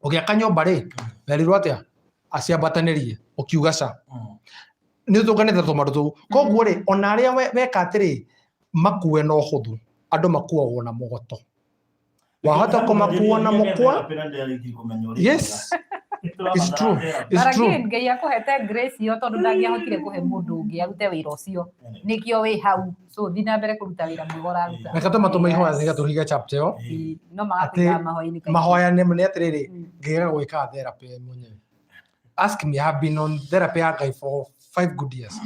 ũgĩaka nyũmba rĩ werirwo atĩa aciambatanĩrie ũkiuga ca nĩ tũnganĩte tũmaũndũ tũu koguo rĩ ona arĩa weka atĩrĩ makue na ũhũthũ andũ makuagwo na mũgoto wahota kũmakua na mũkwa yes it's true Ngai akũhete grace yo tondũ ndangĩahotire kũhe mũndũ ũngĩ arute wĩra ũcio nĩkĩo wĩ hau so thiĩ na mbere kũruta wĩra mwega ũraruta reke tũmatũme ihoya nĩgetha tũhinge chapter ĩyo no magatiga mahoya-inĩ mahoya nĩ atĩrĩrĩ ngĩaga gwĩka therapy mwenyewe ask me I have been on therapy ya Ngai for 5 good years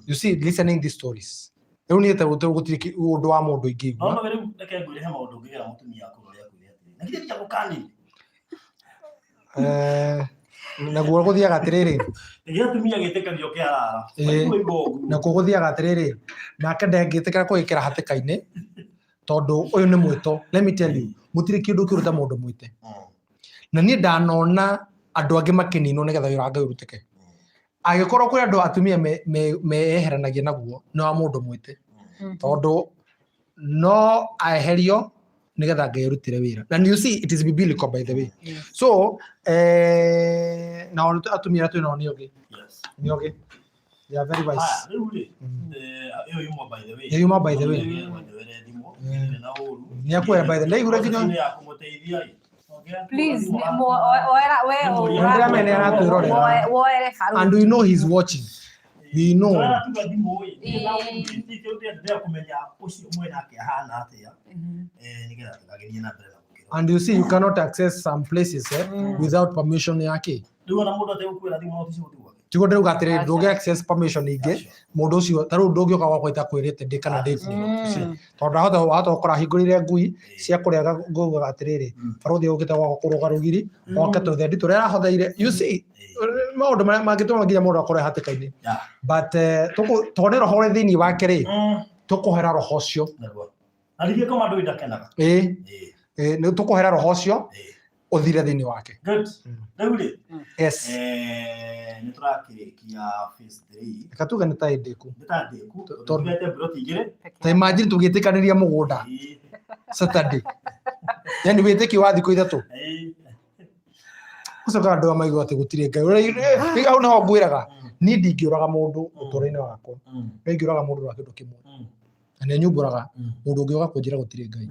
you see listening these stories rĩu niĩ gũtirĩ ũndũ wa mũndũ ingĩigua no rĩu reke ngwĩre he maũndũ ũngĩgera mũtumia waku ũrĩa akwĩre atĩrĩ na githĩ ndagũkanĩire naguo gũthiaga atĩrĩrĩ nĩ atumia gĩtĩkanio kĩa rara na kũgũthiaga atĩrĩrĩ nake ndangĩtĩkĩra kũgĩkĩra hatĩka-inĩ tondũ ũyũ nĩ mwĩto let me tell you mũtirĩ kĩndũ kĩruta mũndũ mwĩte na niĩ ndanona andũ angĩ makĩninwo nĩgetha wĩra wa Ngai ũrutĩke agĩkorwo kũrĩ andũ atumia meyeheranagia naguo no wa mũndũ mwĩte tondũ no aeherio nigetha ngeerutire wira. And you see it is biblical by the way. So na atumia tu na nioge. Nioge. They are very wise. Yuma by the way. Ni akwa by the way igura kinya. Please, and we know he's watching. We know. And you see, you cannot access some places without permission yake. Tiko ndio gatire ndoge access permission ige mundu ucio taru ndoge ukawa kwaita kwirite ndikana ndiki tondu hata ukora hingurire ngui cia kuriaga nguga atiriri Farothi ugita wa kuruga rugiri oke tuthendi turera hothaire. You see maundu mangituma nginya mundu akore hatikaini but tukonera hore thini wake ri tukuhera roho ucio alivyo kama ndio itakenaga ni tukuhera roho ucio uthire thini wake. Good. Daudi. Yes. Niturakikia phase 3. Katuga ni taendeku. Nitaendeku. Tugete broti igire. Ta imagine tugitikaniria mugunda. Saturday. Yani witiki wa thiku ithatu. Ucoka andu amaigua ati gutire ngai. Au naho ngwiraga ni ndingiuraga mundu uturaine wakwa. Ndingiuraga mundu wa kindu kimwe. Na nyumburaga mundu ungiuga kunjira gutire ngai.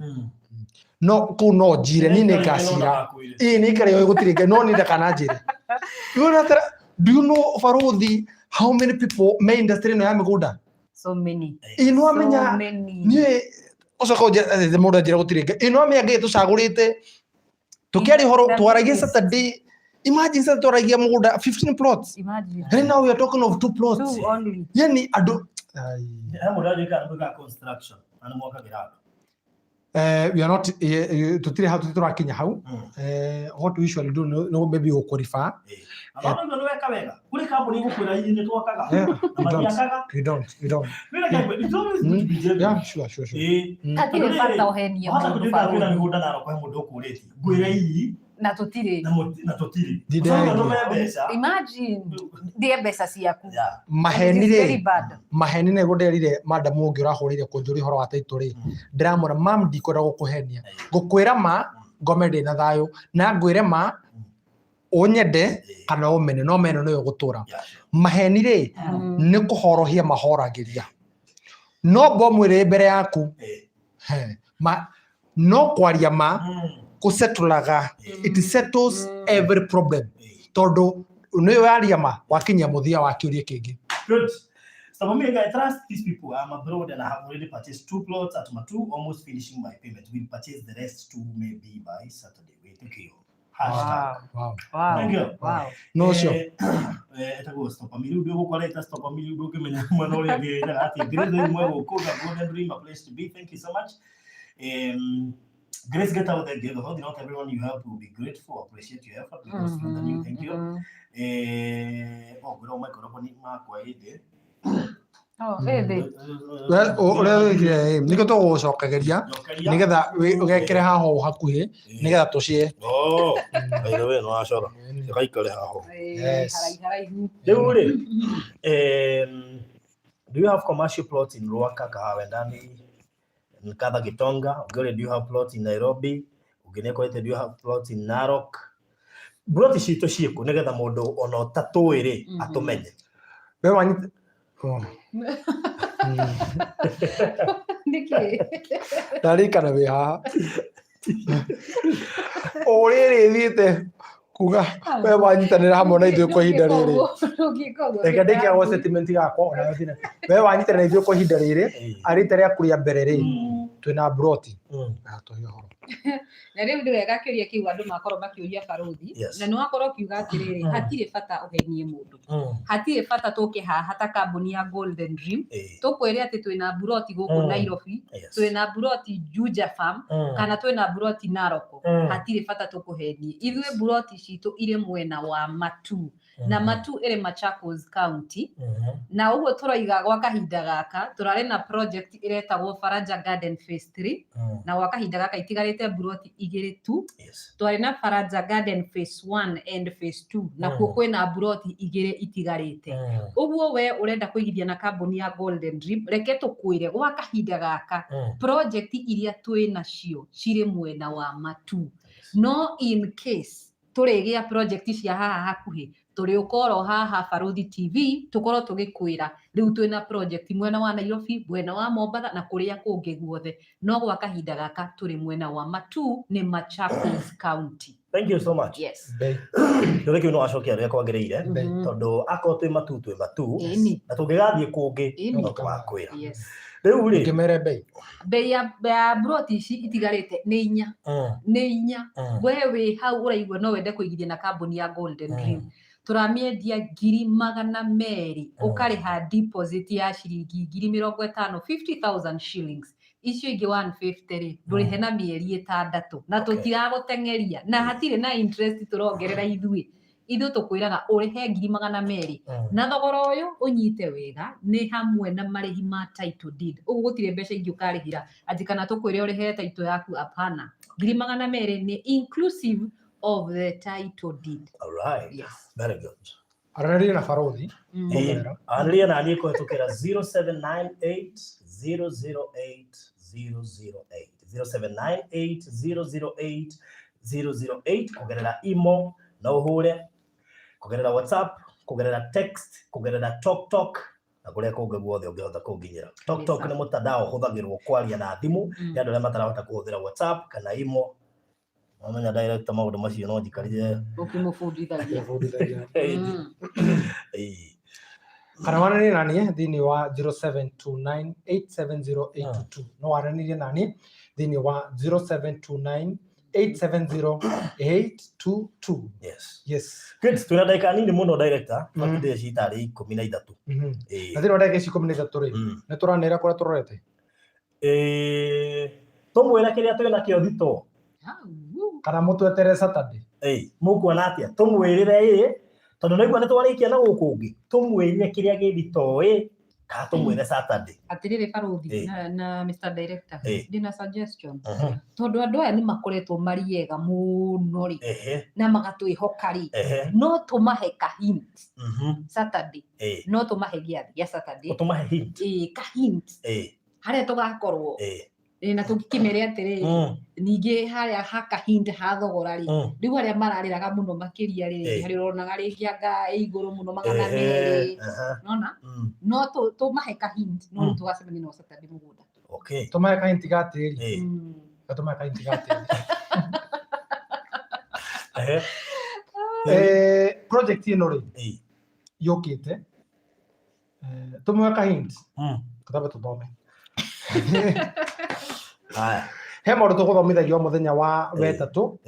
No ku no njire ni ngacira ni kare gutire ngai no ni ndakana njire. Do you know Farothi how many people me industry no ya migunda? So many. Ino amenya ni ucoka unjira mundu njira gutire ngai. Ino amenya ngai tucagurite tukiari horo twaragia Saturday. Imagine Saturday twaragia mugunda 15 plots. Imagine. And now we are talking of 2 plots. 2 only. Yani adu construction ana mwaka girado. We are not tutire how turakinya hau. What we usually do no maybe we qualify. Abantu no weka wega kuri kambuni gukwira yini twakaga na we don't yeah sure atire fata ohenia mundu Farothi migunda na kwa mundu kureti gwira iyi na tutire imagine die besa ciaku maheni ne guderire madam ungi urahurire kunjuri horo wa taituri ndiramura mam ndikwenda gukuhenia ngukwira ma ngomende na thayo na ngwire ma onyende kana umene no meno no gutura maheni ri ni kuhorohia mahoragiria no bomwire mbere yaku no kwaria ma kusetulaga it settles every problem todo no yaria ma wakinya muthia wakiurie kingi. Good. So I trust these people. I'm abroad and I have already purchased 2 plots at Matu, almost finishing my payment. We'll purchase the rest 2 maybe by Saturday. Thank you. Wow. Thank you. Wow. No sure. Etago stop family do ko leta stop family do ke menya manori age ati Grace mo ko ga Golden Dream, a place to be. Thank you so much. Grace, get out there, give a hug. Not everyone you help will be grateful, appreciate your effort because you thank you. We don't make a kwa ide. Well, niko to gucokegeria nigetha ugekere haho hakuhi nigetha tucie. By the way no acora gaikare haho. Yes. Do you have commercial plots in Ruaka, Kahawendani, Nkatha Gitonga? Do you have plots in Nairobi? Do you have plots in Narok? Broti cito ciku nigetha mundu ona tatuire atumenye. We wanyite Niki. Ndarikana we haha. Oriri thiite kuga we wanyitanira hamwe na ithuĩ kwa ihinda rĩrĩ. Reke ndĩkia gwa statement gakwa ona thina. We wanyitanira ithuĩ kwa ihinda rĩrĩ arĩte rĩa kũrĩa mbere rĩ twĩna broti. Na tũhĩ horo. Na rĩu ndĩ wega kĩũria kĩu andũ makorwo makĩũria Farothi na nĩ wakorwo kiuga atĩrĩrĩ hatirĩ bata ũhenie mũndũ. Hatirĩ bata tũke haha ta kambuni ya Golden Dream tũkwĩre atĩ twĩna broti gũkũ Nairobi, twĩna broti Juja Farm kana twĩna broti Narok. Hatirĩ bata tũkũhenie. Ithuĩ broti citũ irĩ mwena wa Matu na Matu ĩrĩ Machakos County na ũguo tũroiga gwa kahinda gaka tũrarĩ na project ĩretagwo Faraja Garden Phase 3 na gwa kahinda gaka itigarĩte buroti 2 tu twarĩ na Faraja Garden Phase 1 and Phase 2 na kuo kwĩna buroti 2 itigarĩte ũguo we ũrenda kũigithia na kambuni ya Golden Dream reke tũkwĩre gwa kahinda gaka project iria twĩ nacio cirĩ mwena wa Matu no in case tũrĩgĩa project cia haha hakuhĩ tũrĩ ũkoro haha Baruthi TV tũkorwo tũgĩkwĩra rĩu twĩna project mwena wa Nairobi mwena wa Mombasa na kũrĩa kũngĩ guothe no gwa kahinda gaka tũrĩ mwena wa Matu nĩ Machakos County. Thank you so much. Yes. Reke no acokia rĩa kwagĩrĩire tondũ akorwo twĩ Matu na tũngĩgathiĩ kũngĩ no twakwĩra. Yes. Rĩu rĩ Kĩmere bei ya buroti ici itigarĩte nĩ 4 we wĩ hau ũraigua no wende kũigithia na kambuni ya Golden Dream tũramĩendia 200,000 ũkarĩha deposit ya ciringi 50,000 50,000 shillings icio ingĩ 150 ndũrĩhe na mĩeri 6 na tũtiragũteng'eria na hatirĩ na interest tũrongerera ithuĩ tũkwĩraga ũrĩhe 200,000 na thogora ũyũ ũnyite wega nĩ hamwe na marĩhi ma title deed ũguo gũtirĩ mbeca ingĩ ũkarĩhĩra atĩ kana tũkwĩre ũrĩhe title yaku apana 200,000 nĩ inclusive of the title deed. All right. Yes. Very good. Aranĩria na Baruthi. Aranĩria na niĩ kũhetũkĩra 0798 008 008 0798 008 kũgerera imo no ũhũre kũgerera WhatsApp kũgerera text kũgerera TokTok na kũrĩa kũngĩ guothe ũngĩhota kũnginyĩra. TokTok nĩ mũtandao ũhũthagĩrwo kwaria na thimũ ya andũ arĩa matarahota kũhũthĩra WhatsApp kana imo Wamenya director maũndũ macio no njikarire ũkĩmũbundithagia. Kana waranĩrie na niĩ thĩinĩ wa 0729870822 no waranĩrie na niĩ thĩinĩ wa 0729870822. Yes. Good. Twĩna ndagĩka nini mũno director. Makĩndĩ citarĩ 13. Na thĩinĩ wa ndagĩka ici 13 rĩ nĩ tũranĩra kũrĩa tũrorete. Tũmwĩra kĩrĩa twĩna kĩo thito. Kana mũtwetere Saturday. Mũkuona atĩa tũmwĩrĩre tondũ naigua nĩ twarĩkia na gũkũ ũngĩ tũmwĩrire kĩrĩa gĩthito ka tũmwĩre Saturday. Atĩrĩrĩ Baruthi na Mr Director ndĩna suggestion tondũ andũ aya nĩ makoretwo mariega mũno rĩ na magatwĩhoka rĩ no tũmahe ka hint Saturday no tũmahe gĩathĩ Saturday tũmahe hint ka hint harĩa tũgakorwo na tũkĩmere atĩrĩ ningĩ harĩa haka hint ha thogora rĩ rĩu arĩa mararĩraga mũno makĩria rĩ harĩ ũronaga rĩngĩ anga igũrũ mũno 200 nona no tũmahe ka hint no tũgacemania na Saturday mũgũnda. Okay, tũmahe ka hint gatĩri tũmahe ka hint gatĩri project ĩno rĩ yũkĩte tũmahe ka hint katabe tũthome. He maũndũ tũgũthomithagio mũthenya wa wetatũ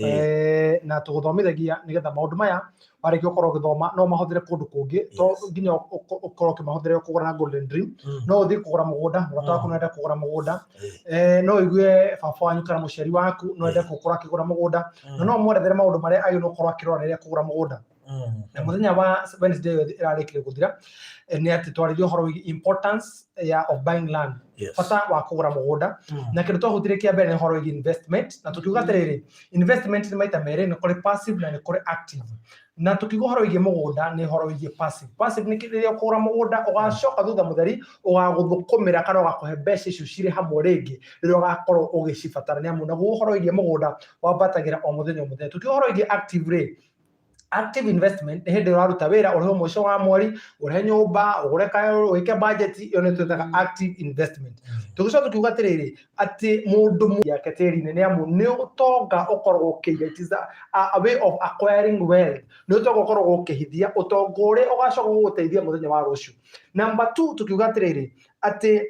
na tũgũthomithagia nĩgetha maũndũ maya warĩkia ũkorwo ũgĩthoma no mahũthĩre kũndũ kũngĩ to nginya ũkorwo ũkĩmahũthĩra kũgũra na Golden Dream no ũthiĩ kũgũra mũgũnda mũrata waku no ende kũgũra mũgũnda no ũigue baba wanyu kana mũciari waku no ende gũkorwo akĩgũra mũgũnda no mwerethere maũndũ marĩa agĩrĩirwo gũkorwo akĩrora rĩrĩa kũgũra mũgũnda. Na mũthenya wa Wednesday ĩrarĩkire gũthira nĩ atĩ twarĩrie ũhoro wĩgiĩ importance of buying land bata wa kũgũra mũgũnda na kĩndũ twahũthĩrire kĩa mbere nĩ ũhoro wĩgiĩ investment na tũkiuga atĩrĩrĩ investment nĩ maita merĩ nĩ kũrĩ passive na nĩ kũrĩ active na tũkiuga ũhoro wĩgiĩ mũgũnda nĩ ũhoro wĩgiĩ passive nĩ rĩrĩa ũkũgũra mũgũnda ũgacoka thutha mũtheri ũgagũthũkũmĩra kana ũgakũhe mbeca icio cirĩ hamwe rĩngĩ rĩrĩa ũgakorwo ũgĩcibatara nĩ amu naguo ũhoro wĩgiĩ mũgũnda wambatagĩra o mũthenya o mũthenya. Tũkiuga ũhoro wĩgiĩ active rĩ active investment nĩ hĩndĩ ũraruta wĩra ũrĩho mũico wa mweri ũrĩhe nyũmba ũgũre kayo wĩke budget iyo nĩ twĩtaga active investment. Tũgĩcoka tũkiuga atĩrĩrĩ atĩ mũndũ yake tĩri-inĩ nĩ amu nĩ ũtonga ũkoragwo ũkĩiga it is a way of acquiring wealth nĩ ũtonga ũkoragwo ũkĩhithia ũtonga ũrĩa ũgacoka gũgũteithia mũthenya wa rũciũ. Number 2 tũkiuga atĩrĩrĩ atĩ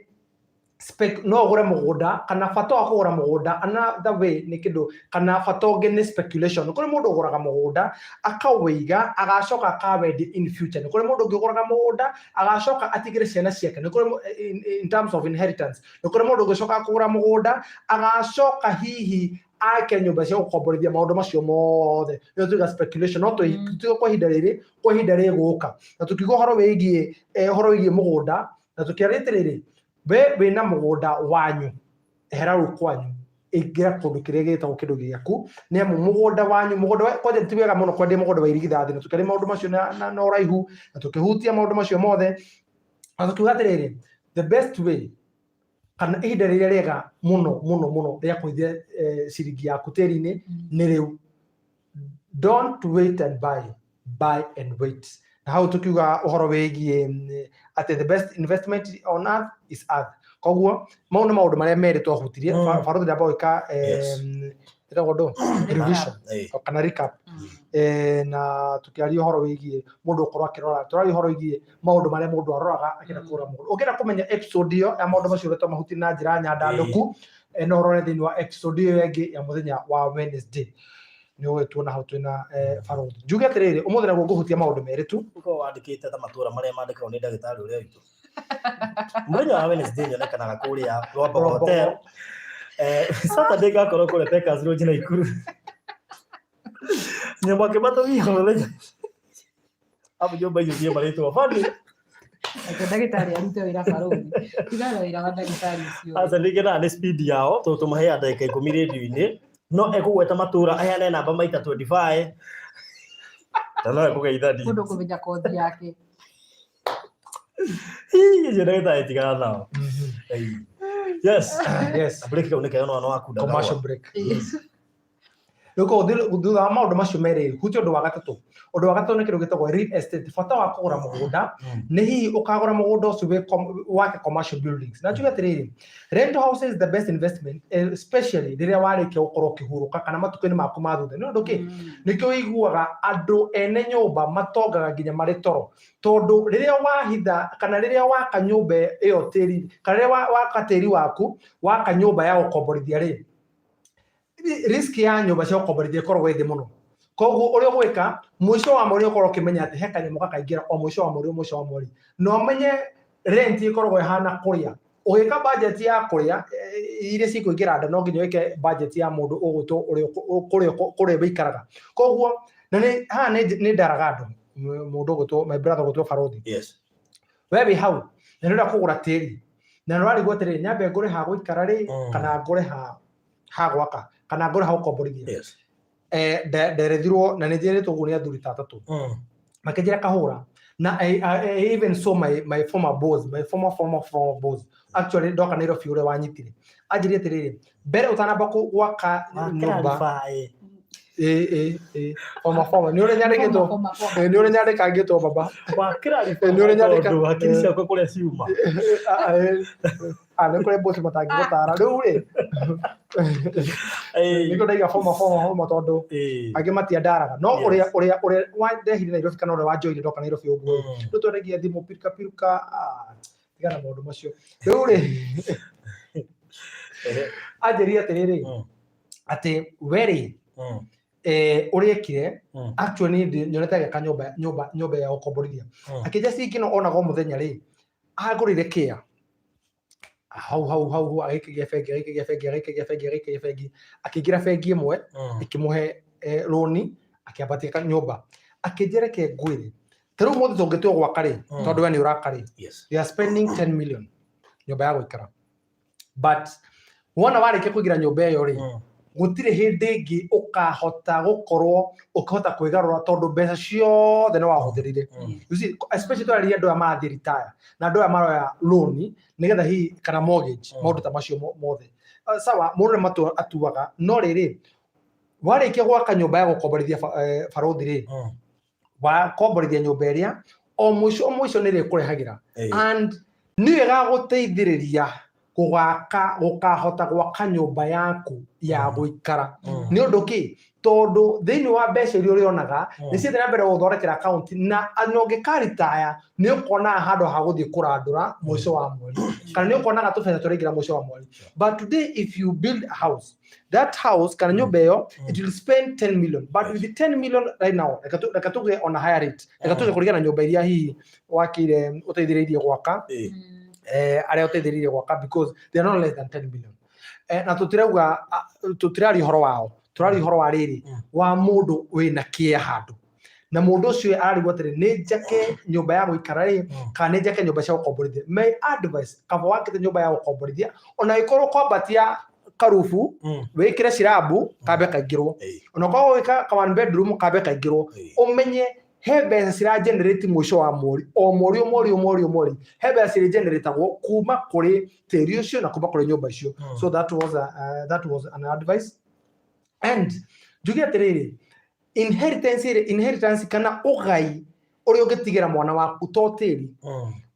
no ũgũre mũgũnda kana bata wa kũgũra mũgũnda another way nĩ kĩndũ kana bata ũngĩ nĩ speculation. Nĩ kũrĩ mũndũ ũgũraga mũgũnda akawĩiga agacoka akawendia in future. Nĩ kũrĩ mũndũ ũngĩ ũgũraga mũgũnda agacoka atigĩre ciana ciake nĩ kũrĩ in terms of inheritance. Nĩ kũrĩ mũndũ ũngĩcoka kũgũra mũgũnda agacoka hihi ake nyumba cia gukomborithia maundu macio mothe no tuga speculation no tu kwa hinda riri guka na tukigo horo wigie mugunda na tukiarite riri we na mugunda wanyu ehera rukwanyu ingira kundu kiria gitagwo kindu giaku ni amu mugunda wanyu kwanja ti wega muno kwendia mugunda wa irigithathi na tukari maundu macio na uraihu na tukihutia maundu macio mothe na tukiuga atiriri the best way kana ihinda riria riega muno ria kuithia ciringi yaku tiri-ini ni riu don't wait and buy and wait na hau tukiuga uhoro wigie ati the best investment on earth is earth koguo maundu maria meri twahutirie Faruthi ndamba gwika itagondo revision kana recap na tukiaria uhoro wigie mundu ukorwo akirora turari uhoro wigie maundu maria mundu aroraga akira kura mundu ukira kumenya episode iyo ya maundu macio retwa mahuti na njira nyandanduku no urore thini wa episode iyo yengi ya muthenya wa Wednesday ni wetuona hau twina Faruthi njuge atiriri umuthi na guhutia maundu meri tu uko wandikite ta matura maria mandikagwo ni ndagitari uria witu muthenya wa Wednesday nyonekanaga kuria Rwamba Hotel Saturday gakorwo kuria Packers Lodge na Ikuru nyambo kibatogia muthenya abu nyumba icio cia maritwo fandi ndagitari arute wira Faruthi tigara wira wa ndagitari ucio asa ndigena ni speed yao to tumahe ndagika 10 radio-ini no ekugweta matura ayane namba maita 25 tano ekugeithani mundu kumenya kothi yake je ndagitari tigana nao yes break ka uneka no waku da commercial break Luko thutha wa maundu macio meri huti undu wa gatatu ni kindu gitagwo real estate fata wa kugura mugunda ni hihi ukagura mugunda ucio wake commercial buildings na tuga atiriri rent houses is the best investment especially riria warike ukorwo kihuruka kana matuko-ini maku mathutha ni undu ki nikio wiguaga andu ene nyumba matongaga nginya mari toro tondu riria wahitha kana riria waka nyumba iyo tiri kana riria waka tiri waku waka nyumba ya gukomborithia ri risk ya nyumba cia gukomborithia korwo withi muno koguo uria gwika mwisho wa mweri ukorwo kimenya ati he kanyamo gakaingira o mwisho wa mweri no menye rent ikorwo ihana kuria ugika budget ya kuria iria cikuingira nda no nginya wike budget ya mundu ugutu uria wikaraga koguo na ni ha ni ndaragado mundu ugutu my brother ugutu Faruthi yes wewe hau na nenda kugura tiri na rwari gwetere nyambe ngure ha guikara ri kana ngure ha gwaka kana ngure ha gukomborithia yes nderethirwo na nĩnjĩrĩtwo guo nĩ athuri tatatu makĩnjĩra kahũra na I even saw my former boss my former boss actually ndoka Nairobi ũrĩa wanyitire anjĩrĩe atĩrĩrĩ mbere ũtanamba gwaka nyũmba former nĩ ũrĩa nyandĩkangĩtwo baba nĩ ũrĩa nyandĩka hakiri ciakwa kũrĩa ciuma nĩ kũrĩ boss matangĩgũtara rĩu rĩ nĩkĩo ndaiga former tondũ angĩ matiandaraga no ũrĩa wandehire Nairobi kana ũrĩa wanjoire ndoka Nairobi ũguo rĩu twendagia thimũ piruka tigana maũndũ macio rĩu rĩ anjĩrire atĩrĩrĩ atĩ we urekire actually nyonete agĩaka nyũmba ya gukomborithia akĩnja cingĩno onago mũthenya rĩ agũrire kĩa hau agĩikagia bengi akĩingĩra bengi ĩmwe ĩkĩmũhe roni akĩambatia nyũmba akĩnjĩra ke ngwĩre ta rĩu mũthĩ tũngĩtua gwaka rĩ tondũ we nĩ ũraka rĩ they are spending 10 million nyũmba ya gũikara but wona warĩkia kũingĩra nyũmba ĩyo rĩ gutire hindi ingi ukahota gukorwo ukahota kwigarura tondu mbeca ciothe no wahũthĩrire you see especially twarĩria andũ amathi retire na andũ maroya loan nigetha hi kana mortgage maũndũ ta macio mothe sawa mũndũ nĩ atuaga no rĩrĩ warĩkia gwaka nyũmba ya gukomborithia Faruthi rĩ wakomborithia nyũmba ĩrĩa o mũico nĩ rĩkũrehagĩra and nĩ wega gũteithĩrĩria gukahota gwaka nyũmba yaku ya guikara ni undu ki tondu thiini wa mbeca iria urionaga ni cithi na mbere guthondekera account na angĩkaritaya ni ukona handu ha guthii kurandura mwisho wa mweri kana ni ukonaga tubeca tũraingira mwisho wa mweri but today if you build a house that house kana nyũmba ĩyo it will spend 10 million but with the 10 million right now reka tuge on a higher rate reka tuge kũringana na nyũmba iria hihi wakire uteithĩrĩirie gwaka aria uteithĩrĩirie gwaka because they are not less than 10 million na tutirari horo wao turari horo wa riri wa mundu wina kie handu na mundu ucio ararigwo atiri ni njake nyumba ya guikara ri kana ni njake nyumba cia gukomborithia my advice kaba wakite nyumba ya gukomborithia ona ikorwo kwambatia karufu wikire cirabu kabe kaingirwo ona kwa wika ka one bedroom kabe kaingirwo umenye he mbeca cira generate mwisho wa mweri o mweri he mbeca cira generatagwo kuma kuri tiri ucio na kuma kuri nyumba icio so that was an advice and jugia atiriri inheritance kana ugai uri ugitigira mwana waku to tiri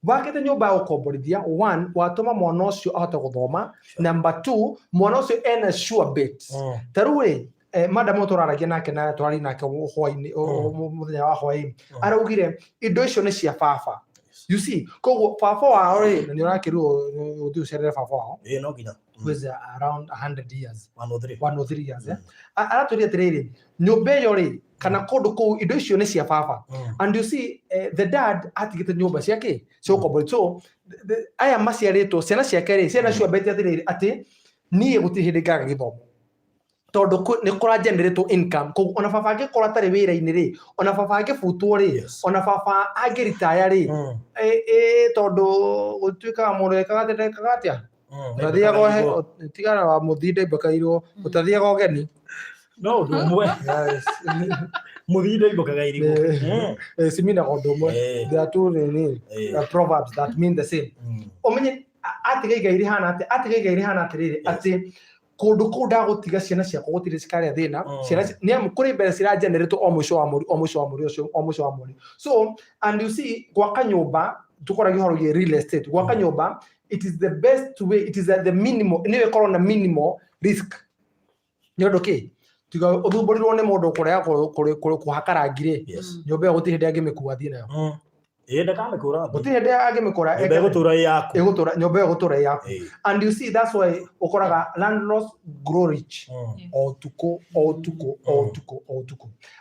wakete nyumba ya gukomborithia one watuma mwana ucio ahote guthoma number 2 mwana ucio ena sure bet taruri madam turaragia nake na twari nake hwaini muthenya wa hwaini araugire indo icio ni cia baba you see koguo baba wao ri ni urakiruo uthi ucerere baba wao no nginya was around 100 years 103 years araturia atiriri nyumba iyo ri kana kundu kuu indo icio ni cia baba and you see the dad atigite nyumba ciake cio komborithio aya maciaritwo ciana ciake ri ciana cio beti atiriri ati nie guti hindi ngaga githomo tondu ni kura generate income ko ona baba angikora tari wira-ini ri ona baba angifutwo ri ona baba angiritaya ri tondu gutuika mundu ekaga atia Tathiago he tigara wa muthinde mbakairwo utathiaga ogeni no ndumwe muthinde mbakaga irigo simina gondomwe there are two proverbs that mean the same omenye atigaiga iri hana atiriri ati kundu kuu ndagutiga ciana ciakwa gutire cikaria thina ciana ni amu kuri mbere cira generate o mwisho wa mweri so and you see gwaka nyumba tukoragi horogie real estate gwaka nyumba it is the best way, it is at the minimum niwe korwo na minimal risk nyondo ki tiga uthuburirwo ni mundu kuria kuhakarangire nyumba guti hindi angimikuwa thina ndakamikura guti hindi angimikura egutura yaku nyumba egutura yaku and you see that's why ukoraga landlords grow rich all tuko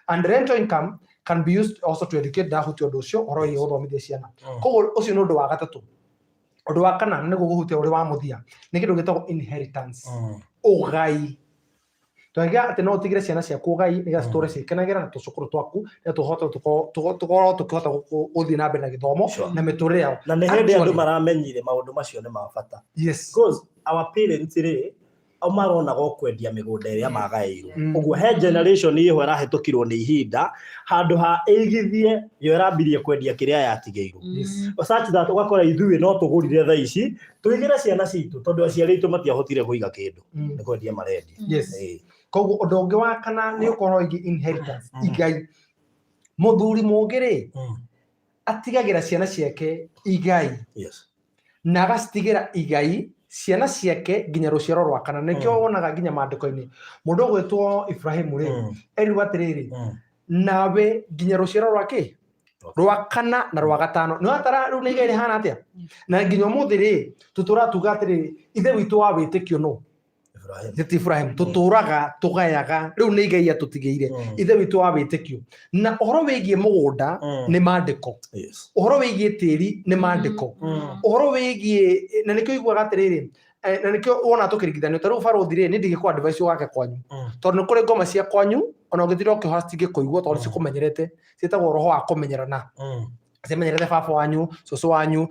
and rental income can be used also to educate the hutu odocio oro ye uthomithia ciana koguo ucio ni undu wa gatatu undu wa kana ni guguhutia uri wa muthia ni kindu gitagwo inheritance ugai twaga ati no tigire ciana ciaku ugai ni gastori cikanagira na tucukuru twaku na tuhota tukihota uthii na mbere na githomo na miturire yao na ni hindi andu maramenyire maundu macio ni mabata yes because our parents ri au marona gokwendia migunda iria magairwo uguo he generation iho irahetukirwo ni ihinda handu ha eigithie yo irambirie kwendia kiria yatigeirwo such that ugakora ithuĩ no tugurire thaa ici tuigire ciana citu tondu aciari itu matiahotire kuiga kindu ni kwendia marendia yes koguo undu ungi wa kana ni ukorwo igi inheritance igai muthuri mungiri atigagira ciana ciake igai yes na agacitigira igai ciana ciake nginya ruciaro rwa kana nikio wonaga nginya mandiko-ini mundu gwetwo Ibrahimu ri eriwa atiriri nawe nginya ruciaro rwake rwa kana na rwa gatano ni atara ru ni igai rihana atia na nginya muthi ri tutura tuga atiriri ithe witu wa witikio no Ibrahim tuturaga tugayaga riu ni igai atutigeire ithe witu wa witikio na uhoro wigie mugunda ni mandiko uhoro wigie tiri ni mandiko uhoro wigie na nikio igwa gatiriri na nikio wona tukiringithania taru Farothi ri ni ndigikwa advice wake kwanyu tondu ni kuri ngoma cia kwanyu ona ungithira ukihostige kuigwa tondu cikumenyerete cietagwo roho wa kumenyerana cimenyerete baba wanyu cucu wanyu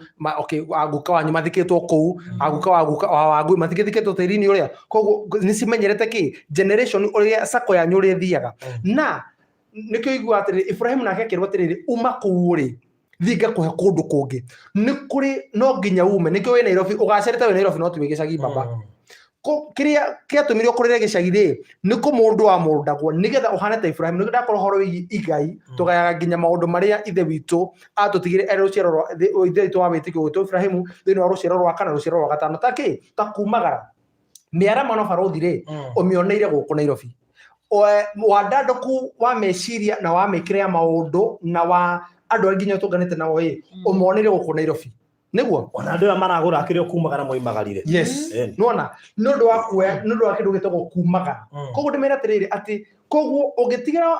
aguka wanyu mathikitwo kuu aguka wangu mathikithikitwo tiri-ini uria koguo ni cimenyerete ki generation uria sako yanyu uri thiaga na nikio igwa atiri Ibrahim nake akirwa atiriri uma kuu ri thinga kuhe kundu kungi ni kuri no nginya ume nikio we Nairobi ugacerete we Nairobi no tuwe gicagi baba ko kiria kiatumire ukurire gicagi ri ni ku mundu wa mundagwo nigetha uhane ta Ibrahim ni ndakorwo horo igai tugayaga nginya maundu maria ithe witu atutigire ruciaro rwa ithe witu wa witikio gwitu Ibrahimu thini wa ruciaro rwa kana ruciaro rwa gatano takumagara miarama no Farothi ri umioneire guku Nairobi wadandoku wa meciria na wa mikire maundu na wa andu nginya tuganite nao umonere guku Nairobi niguo ona andu aya maragura akirio kumagara moimagarire yes nona nundu wa kuya nundu wa kindu gitagwo kumagara koguo ndimera atiriri ati koguo ungitigira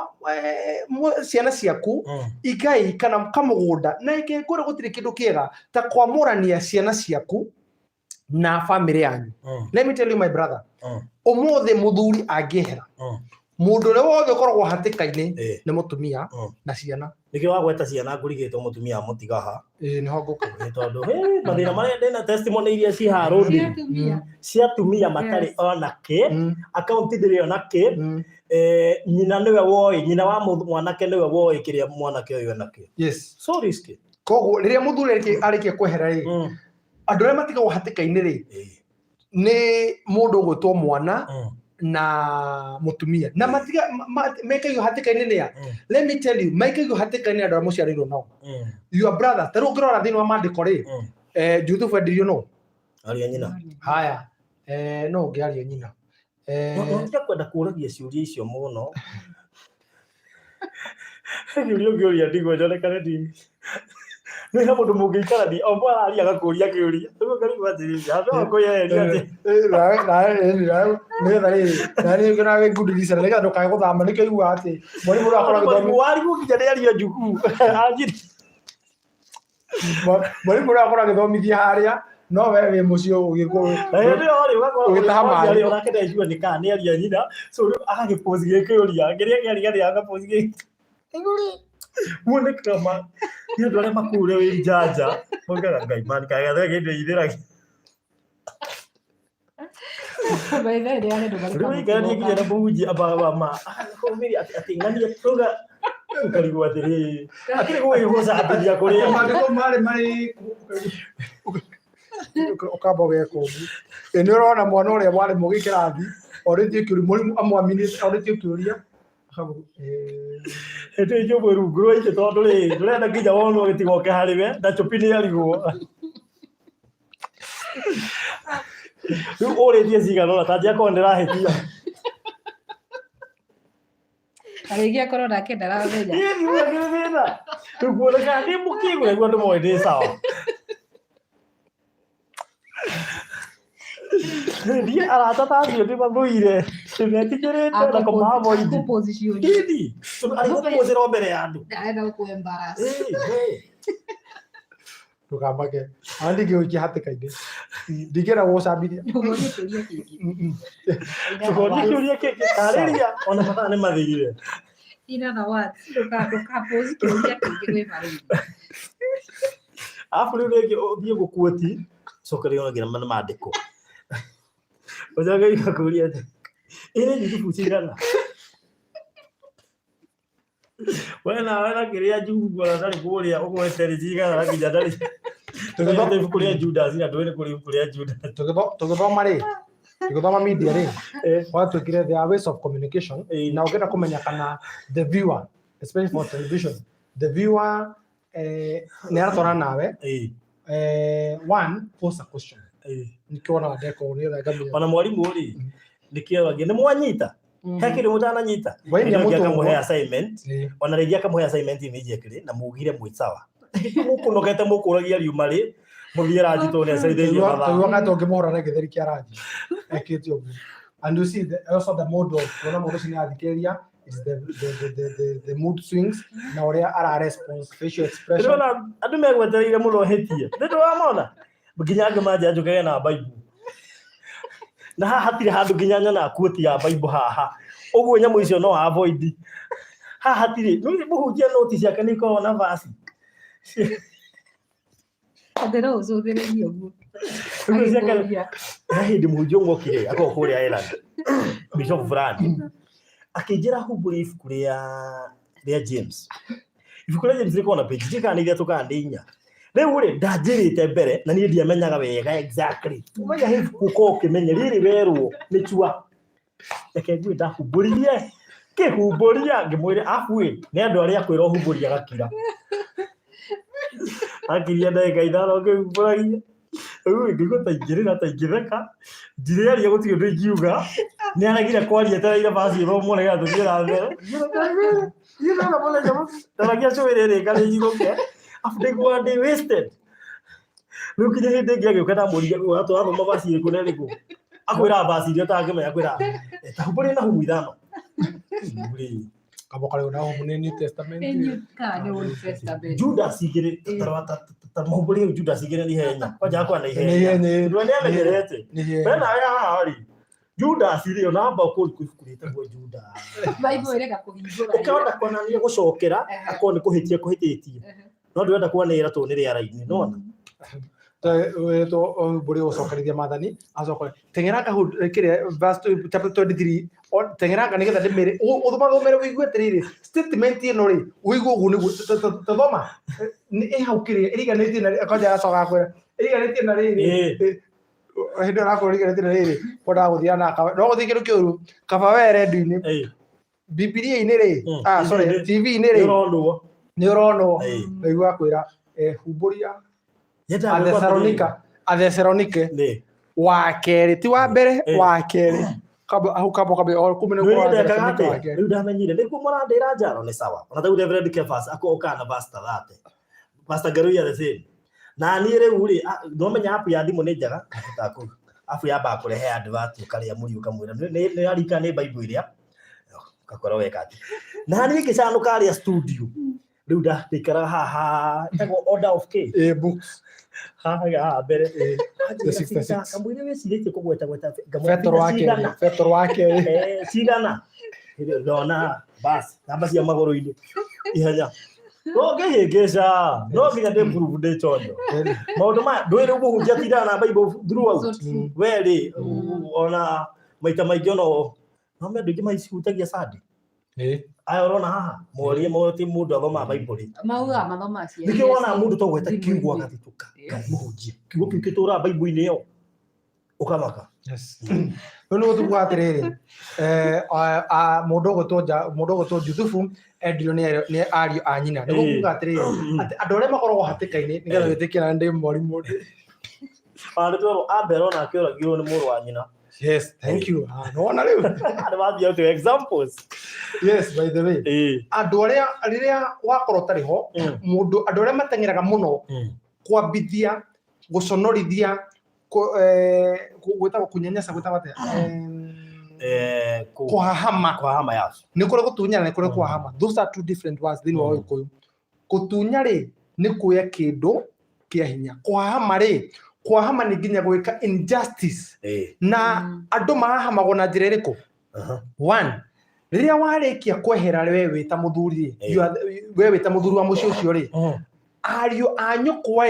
ciana ciaku igai kana kamugunda na ikekore gutiri kindu kiega ta kwamurania ciana ciaku na family yanyu. Let me tell you my brother. Omothe muthuri angihera. Mundu ule wothe koragwo hatikaini ni mutumia na ciana. Niki wagweta ciana ngurigitwo mutumia mutigaha. Niho nguka. Tondu mathina maria ndina testimony iria ci harundi. Cia tumia matari ona ki, account ndiri ona ki. Nyina niwe woi, nyina wa mwanake niwe woi kiria mwanake uyu enake. Yes. So risky. Koguo riria muthuri arikia kwehera ri, andu aria matigagwo hatikaini ri, ni mundu gwitwo mwana na mutumia na matiga mekayo hatikaini ni ya. Let me tell you, mekayo hatikaini andu aria muciarirwo nao. Your brother taru ngirora thini wa mandiko ri, YouTube ndirio no aria nyina. Haya, no ngiaria nyina. Ndio kwenda kuragia ciuria icio muno. Ngiuria ndigwe ndonekane ndi. Nĩ na mũndũ mũngĩikara ni o mwana ari agakuria kiuria. Nĩguo ngari gwatĩrĩria. Hapo kwa yeye ati. Nani ngina we good reason lega ndokae guthama nikio igua ati. Mwalimu akora githomi. Wari gukinya ni ario njuku. Anjiri. Mwalimu akora githomithia haria. No wewe mucio ugiko. Ndio ori ugitaha mali. Urakenda ijua ni kana ni aria nyina. So agagipose gikiuria. Ngiria gari agapose gi. Nguri. Muone kama ni ndore makure wi jaja. Mogaga ngai man kaga gende ithira. Baida ile ane ndo bali. Ndio gani kile na buji aba ma. Komiri ati ngani toga ukarigwa atiri. Akiri kuihoza abiria kuria. Mandiko mari ukamba geko. Ni urona mwana uria wari mugikirathi orithio kiuri murimu amwamini orithio kiuria. Ete ijo rungu ite tondu ri ndurenda nginya wonwo gitigoke hariwe ndachupini yarigwo. Riu urithie cigana ta njia kondera hitia. Arigia korona kendara thenya. Ni ngirithina. Tukuona kandi mukigo niguo ndu ndi sawa. Dia arata tario ndi mabuire. Simetikirite na komavo idi. Position. Idi. Ari pose ro mbere yandu. Ndaenda ku embarrass. Tukambake. Andi giki hatikaini. Ndigera gocambiria. Ndugoni turia kiki. Ndugoni turia kiki. Kariria ona mata ni mathigire. Ina na what? Nduka pose turia kiki gwe bari. Afu rege othie gukuoti. Sokari ona gira mana mandiko. Ojaga ikakuria. Ile ni kufuchigana. Wena kiria jugu na ndari kuria ugo eterijiga na kija ndari. Tugithoma kuria Judas na ndwene kuria Judas. Tugithoma ri. Tugithoma media ri. Watu kire the ways of communication. Na ugenda kumenya kana the viewer, especially for television, the viewer ni aratona nawe. One pose a question. Nikiona ndeko ni ngamia. Ona mwalimu ri. Nikio wage ni mwanyita. Hakiri mutana nyita. Ndio akamuhe assignment. Ona rĩngĩ akamuhe assignment immediately na mugire mwitsawa. Mukunogete mukuragia riuma ri. Muthiera njito ne saideni baba. Tuwa kato ngimuhora na githeri kia raji. Ekitio. And you see also the mode of ona mundu cini athikeria is the mood swings na uria ara response facial expression. Ndona andu megwetereire muno hetie. Ndio wamona. Nginya ngamaje njukage na Bible. Na hatire handu nginya na quote ya Bible haha. Uguo nyamu icio no avoid. Ha hatire. Nuri muhunjia notice yake niko na verse. Adero uzuthereria uguo. Nuri yake. Hindi muhunjia ngokire ako kuria Ireland. Bishop fulani. Akijira huburi ifuku ria James. Ifuku ria James liko na page jika niria tukandinya. Rĩu rĩ ndanjĩrĩte mbere na niĩ ndiamenyaga wega exactly. Umenya ibuku ko ukimenya riri werwo nĩ chua. Reke ngui ndahumbũririe. Kĩhumbũria ngĩmwĩre afu nĩ andũ arĩa kwĩra ũhumbũria gakira. Akiria ndagĩka ithano ngĩhumbũragia. Rĩu ngĩgũta ingĩrĩra ta ingĩtheka. Njĩrĩaria gũtirĩ ũndũ ingiuga. Nĩ aragire kwaria etereire basi ĩthomwo nĩgetha tũthiĩ mbere. Yuna na mbona jamaa. Ndaragia cũĩrĩ ngarĩ igũke. After go and they wasted. Look at the head they give kada muri go to aba mabasi ko ne ko. Akwira basi dio ta ngeme akwira. Ta buri na huidano. Buri. Kabo kale na hu New Testament. New Testament. Judas igire tarwata ta mahuburi Judas igire ni henya kwanja akwa na ihenya ndio nĩamenyerete bena hari Judas rio namba kukurite gwe Judas Bible ireka kuhingura ukaona kona ni gucokera akoni kuhititie no ndwenda kuonera to ni riara-ini nona to buri ucokerithia mathani acokore tengera kahu kire verse chapter 23 tengera ka nigetha ndimire uthomere wigue tiriri statement ino ri wigue ugu ni thoma ni hau kire iriganitie na akaja acoka kwera iriganitie na riri hindo rako iriganitie na riri koda guthia na no guthia kiru kiuru kaba were ndu-ini Biblia ini ri sorry TV ini ri ni urono igua kwira humburia Athesalonika wa keri ti wa mbere wa keri kabe or kumene kwa Athesalonika riu ndamenyire niguo murandira njaro ni sawa ona tau Reverend Kefas akoka na pastor thate pastor Garuya the same na ni riu ri no menya app ya thimu ni njaga taku app ya ba kurehe advert ukaria muri ukamwira ni arika ni Bible iria kakora weka ati na ni kicanuka aria studio riu ndikara haha ego order of K books haha bere the 66 kamwire wecirite kugweta fetor wake cigana ndona bas namba cia maguru-ini ihenya no nginya ndimprove ndi chonyo maundu ma ndwire uguhunjia tindana na Bible throughout weri ona maita maingĩ no me ndingi maicihutagia sadi aya urona haha morie moti mundu athoma Bible mauga mathoma cia nikio wona mundu to gweta kiugo agathituka muhunjie kiugo kiu kitura Bible-ini iyo ukamaka no gutugwa atiriri mundu gutwo Juthufu endio ni ariu a nyina niguo kuga atiriri ati andu aria makoragwo hatikaini nigetha witikira ndi mwarimu twaro Abel ona akioragirwo ni muru wa nyina. Yes, thank you. No na riu advanced out examples. Yes, by the way andu aria riria wakorwo tariho mundu andu aria matengeraga muno kwambithia guconorithia gwetagwo kunyanyasa gwetagwo atia kuhahama yaso ni kure gutunyana ni kure kuhahama. Those are two different words thini wa Gikuyu. Gutunya ri ni kuya kindu kia hinya, kuhahama ri kuhahama ni nginya gwika injustice na andu mahahamagwo na njira iriku. One, riria warikia kwehera wewe wita muthuri wewe wita muthuri wa mucio ucio ri ariu a nyukwa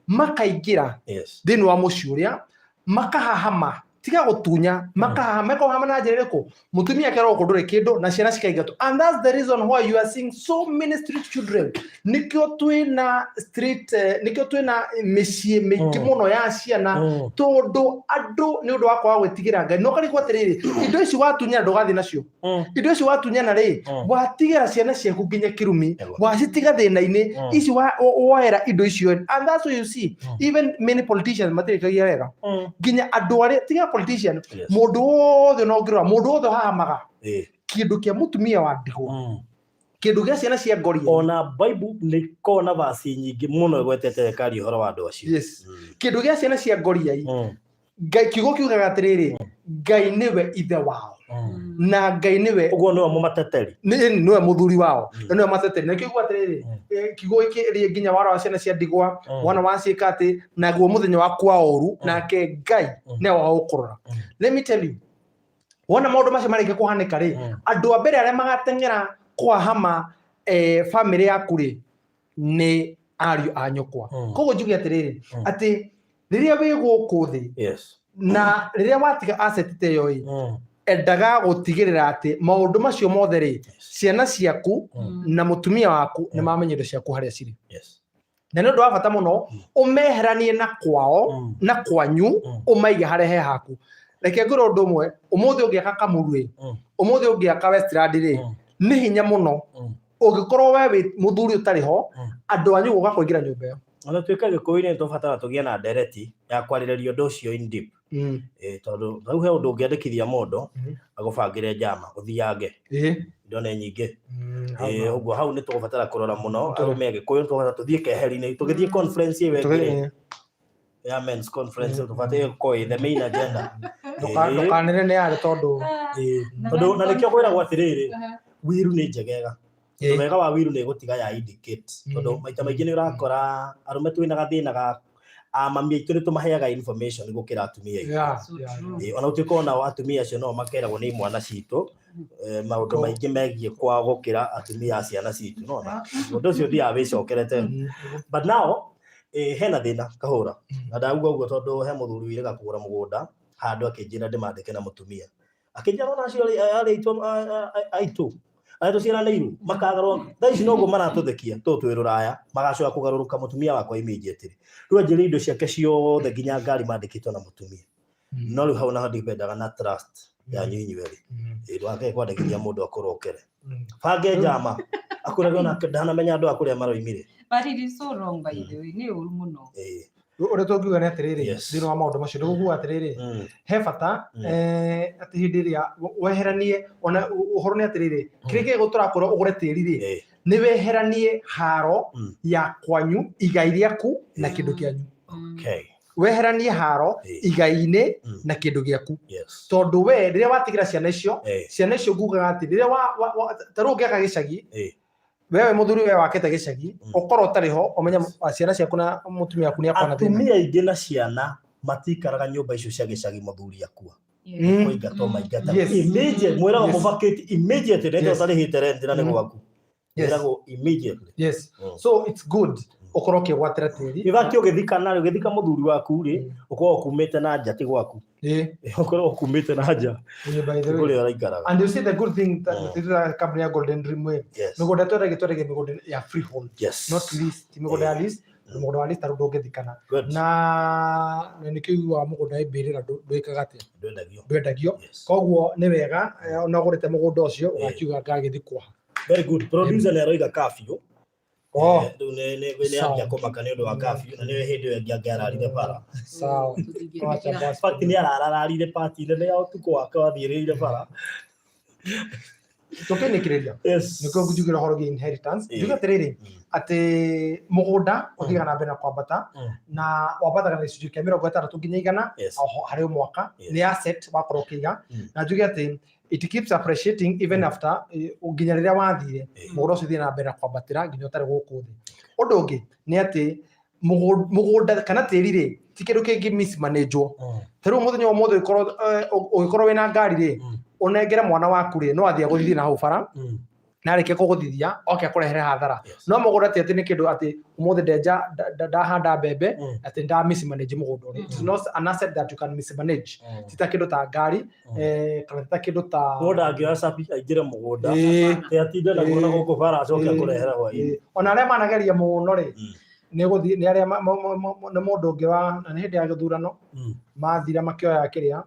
makaingira thini wa mucio uria makahahama tiga gutunya makahahama na njira iriku mutumia akero kundure kindu na ciana cikaigatu. And that's the reason why you are seeing so many street children. Nikio twina micii mingi muno ya ciana tondu andu ni undu wa kwaga gwitigira Ngai. No karigwo atiriri indo ici watunya ndugathi nacio indo ici watunya na ri watigira ciana ciaku nginya kirumi wacitiga thina-ini ici woera indo icio. And that's why you see even many politicians matirikagia wega nginya andu aria tiga politician mundu wothe no ngirwa mundu wothe hahamaga kindu kia mutumia wa ndigwa kindu gia ciana cia ngoria. Ona Bible ni kona vasi nyingi muno gwetete kari horo wa andu acio. Yes, kindu gia ciana cia ngoria Ngai kiugo kiugaga atiriri Ngai niwe ithe wao na Ngai niwe uguo niwe mumateteri niwe muthuri wao niwe mateteri. Na kiugo atiriri kiugo iki ri nginya wara wa ciana cia ndigwa wana wa ciika ati naguo muthenya wa kwa oru nake Ngai ne wa ukurora. Let me tell you, wona maundu macio marike kuhanika ri andu a mbere aria magatengera kwahama family yaku ri ni ariu a nyukwa. Koguo njuge atiriri ati riria wi guku thi na riria watiga asset te yo endaga gutigirira ati maundu macio mothe ri ciana ciaku na mutumia waku ni mamenya indo ciaku haria ciri. Na ni undu wa bata muno umeheranie na kwao na kwanyu umaige haria he haku. Reke ngoro undu umwe umuthi ungiaka Kamuru umuthi ungiaka Westland ri ni hinya muno ungikorwo we muthuri utariho andu anyu guka kuingira nyumba yo. Ona twika Gikuyu-ini tubatara tugie na ndereti ya kwaririria undu ucio in deep tondu rau he undu ungiandikithia mundu agubangire njama uthiange ndone nyingi uguo hau ni tugubatara kurora muno arume Gikuyu tugubatara tuthie keheri-ini tugithie conference iwe ya men's conference tubatara ko the main agenda ndukanire ni yari tondu na nikio kwira gwa atiriri wiru ni njegega Tondũ wega wa wiru nĩ gũtiga ya indicate. Tondũ maita maingĩ nĩ ũrakora arume twĩna gathĩna ga mami aitũ nĩ tũmaheaga information gũkĩra atumia aitũ. Ona ũtuĩka ona atumia acio no makeragwo nĩ imwana citũ maũndũ maingĩ megiĩ kwa gũkĩra atumia a ciana citũ. Ũndũ ũcio thiaga wĩcokerete. But now hena thĩna Kahũra. Na ndauga ũguo tondũ he mũthuri wĩrĩga kũgũra mũgũnda handũ akĩnjĩra ndĩmandĩke na mũtumia. Akĩnjĩra ona acio aitũ arĩa tũciaranĩirwo makagarũrwo thaa ici noguo maratũthekia twĩ rũraya magacoka kũgarũrũka mũtumia wakwa immediately. Rĩu anjĩrĩ indo ciake ciothe nginya ngari mandĩkĩtwo na mũtumia. No rĩu hau naho ndipendaga na trust yanyu inyuerĩ. Ndwage kwandĩkithia mũndũ akũrokere. Bange njama akũrage ona ndanamenya andũ akũrĩa maroimire. But it is so wrong by the way. Nĩ ũru mũno. Ũrĩa tũngiuga nĩ atĩrĩrĩ thĩinĩ wa maũndũ macio nĩ gũkuga atĩrĩrĩ he bata atĩ hĩndĩ ĩrĩa weheranie ona ũhoro nĩ atĩrĩrĩ kĩrĩa kĩrĩa tũrakorwo ũgũre tĩri rĩ nĩ weheranie haro ya kwanyu igai rĩaku na kĩndũ kĩanyu. Weheranie haro igai-inĩ na kĩndũ gĩaku tondũ we rĩrĩa watigĩra ciana icio ngugaga atĩ rĩrĩa tarũ ũngĩaka gĩcagi wewe mũthuri wewe wakete gĩcagi ũkorwo ũtarĩ ho ũmenya ciana ciaku na mũtumia waku nĩ akona thĩna. Atumia aingĩ na ciana matikaraga nyũmba icio cia gĩcagi mũthuri akua. Kũingata maingata immediate mwĩraga mũvacate immediately rĩrĩa ũtarĩhĩte rent na nĩ gwaku. Mwĩragwo immediately. So it's good ũkorwo ũkĩgwatĩra tĩri. Ĩgakĩ ũgĩthika narĩ ũgĩthika mũthuri waku rĩ ũkorwo ũkumĩte na nja ti gwaku. Ũkorwo ũkumĩte na nja. And you see the good thing that the company ya Golden Dream way. Mĩgũnda twendagio mĩgũnda ya freehold. Not lease ti mĩgũnda ya lease. Mũgũnda wa lease tarũ ndũngĩthikana. Na nĩkĩo wa mũgũnda ĩmbĩrĩra ndwĩkaga atĩa. Ndwendagio. Koguo nĩ wega ona ũgũrĩte mũgũnda ũcio ũgakiuga ngagĩthikwo. Very good. Producer nĩ aroiga kabiũ. Nĩ ambia kũmaka nĩ ũndũ wa kabiũ na nĩ hĩndĩ ĩyo ĩngĩ angĩararire bara. Sawa. Pati nĩ arararire pati nene ya ũtukũ wake wathiĩrĩire bara. Tũkĩnĩkĩrĩria nĩkĩo ngũjugĩra ũhoro wĩgiĩ inheritance. Njuge atĩrĩrĩ atĩ mũgũnda ũthiaga na mbere na kwambata na wambataga na gĩcunjĩ kĩa 60 nginya 100 harĩ mwaka nĩ asset wakorwo ũkĩiga na njuge atĩ it keeps appreciating even after nginya rĩrĩa wathire mũgũnda ũcio ũthiĩ na mbere na kwambatĩra nginya ũtarĩ gũkũ thĩ. Ũndũ ũngĩ nĩ atĩ mũgũnda kana tĩri rĩ ti kĩndũ kĩngĩ mismanage-wo. Tarĩu mũthenya ũmũthĩ ũgĩkorwo wĩna ngari rĩ ũnengere mwana waku rĩ no athiĩ agũthithie na hau bara na arĩkia kũgũthithia oke akũrehere hathara. No mũgũnda ti atĩ nĩ kĩndũ atĩ ũmũthĩ ndenja ndahanda mbembe atĩ nda mismanage mũgũnda ũrĩa. It's not an asset that you can mismanage. Ti ta kĩndũ ta ngari kana ta kĩndũ ta mũndũ angĩoya cabi aingĩre mũgũnda atinde na gũna gũkũ bara acoke akũrehera hwaĩ-inĩ. Ona arĩa manageria mũno rĩ nĩ gũthiĩ nĩ arĩa nĩ mũndũ ũngĩ wa na nĩ hĩndĩ ya gĩthurano mathira makĩoya kĩrĩa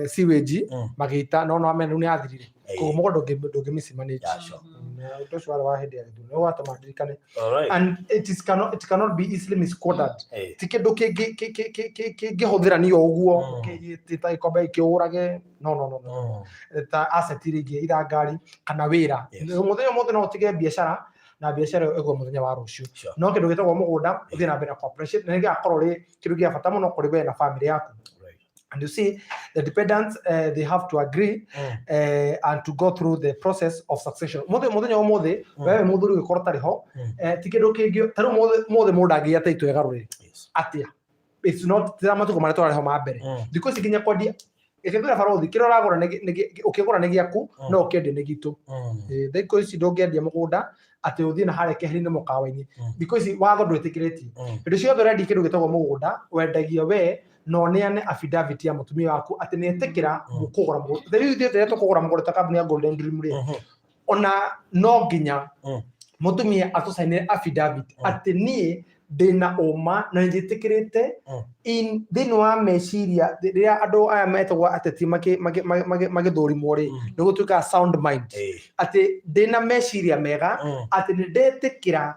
sewage magĩita no amena nĩ athirire. Koguo mũgũnda ndũngĩ mismanage. Ũndũ ũcio warĩ wa hĩndĩ ya gĩthurano watũma ndirikane. And it cannot be easily misquoted. Ti kĩndũ kĩngĩhũthĩra niyo ũguo ta ikombe ikĩũrage no ta asset rĩngĩ ira ngari kana wĩra. Mũthenya mũthenya no ũtige biacara na biacara ĩgwo mũthenya wa rũciũ. No kĩndũ gĩtagwo mũgũnda ũthiĩ na mbere na corporation na gĩgakorwo rĩ kĩndũ gĩa bata mũno kũrĩ we na family yaku. And you see, the dependents, they have to agree and to go through the process of succession. Mũthenya ũmũthĩ wewe mũthuri ũgĩkorwo ũtarĩ ho ti kĩndũ kĩngĩ tarĩu mũthĩ mũndũ angĩgĩa itũ ĩgarũrĩ atĩa. It's not tira matuko marĩa twarĩ ho ma mbere. Thikũ ici nginya kwendia ĩkĩgũra barothi kĩrĩa ũragũra ũkĩgũra nĩ gĩaku no ũkĩendia nĩ gitũ. Thikũ ici ndũngĩendia mũgũnda atĩ ũthiĩ na harĩa keheri-inĩ mũkawa-inĩ. Thikũ ici watho ndwĩtĩkĩrĩtie. Hĩndĩ ciothe ũrendia kĩndũ gĩtagwo mũgũnda wendagio we no neane affidavit ya mũtumia waku atĩ nĩ etĩkĩra kũgũra mũgũnda. Rĩu ithuĩ rĩrĩa tũkũgũra mũgũnda ta kambuni ya Golden Dream rĩ ona no nginya mũtumia atũcainĩre affidavit atĩ niĩ ndĩna ũma na nĩnjĩtĩkĩrĩte thĩinĩ wa meciria rĩrĩa andũ aya metagwo ateti magĩthũrimwo rĩ nĩ gũtuĩka sound mind atĩ ndĩna meciria mega atĩ nĩ ndetĩkĩra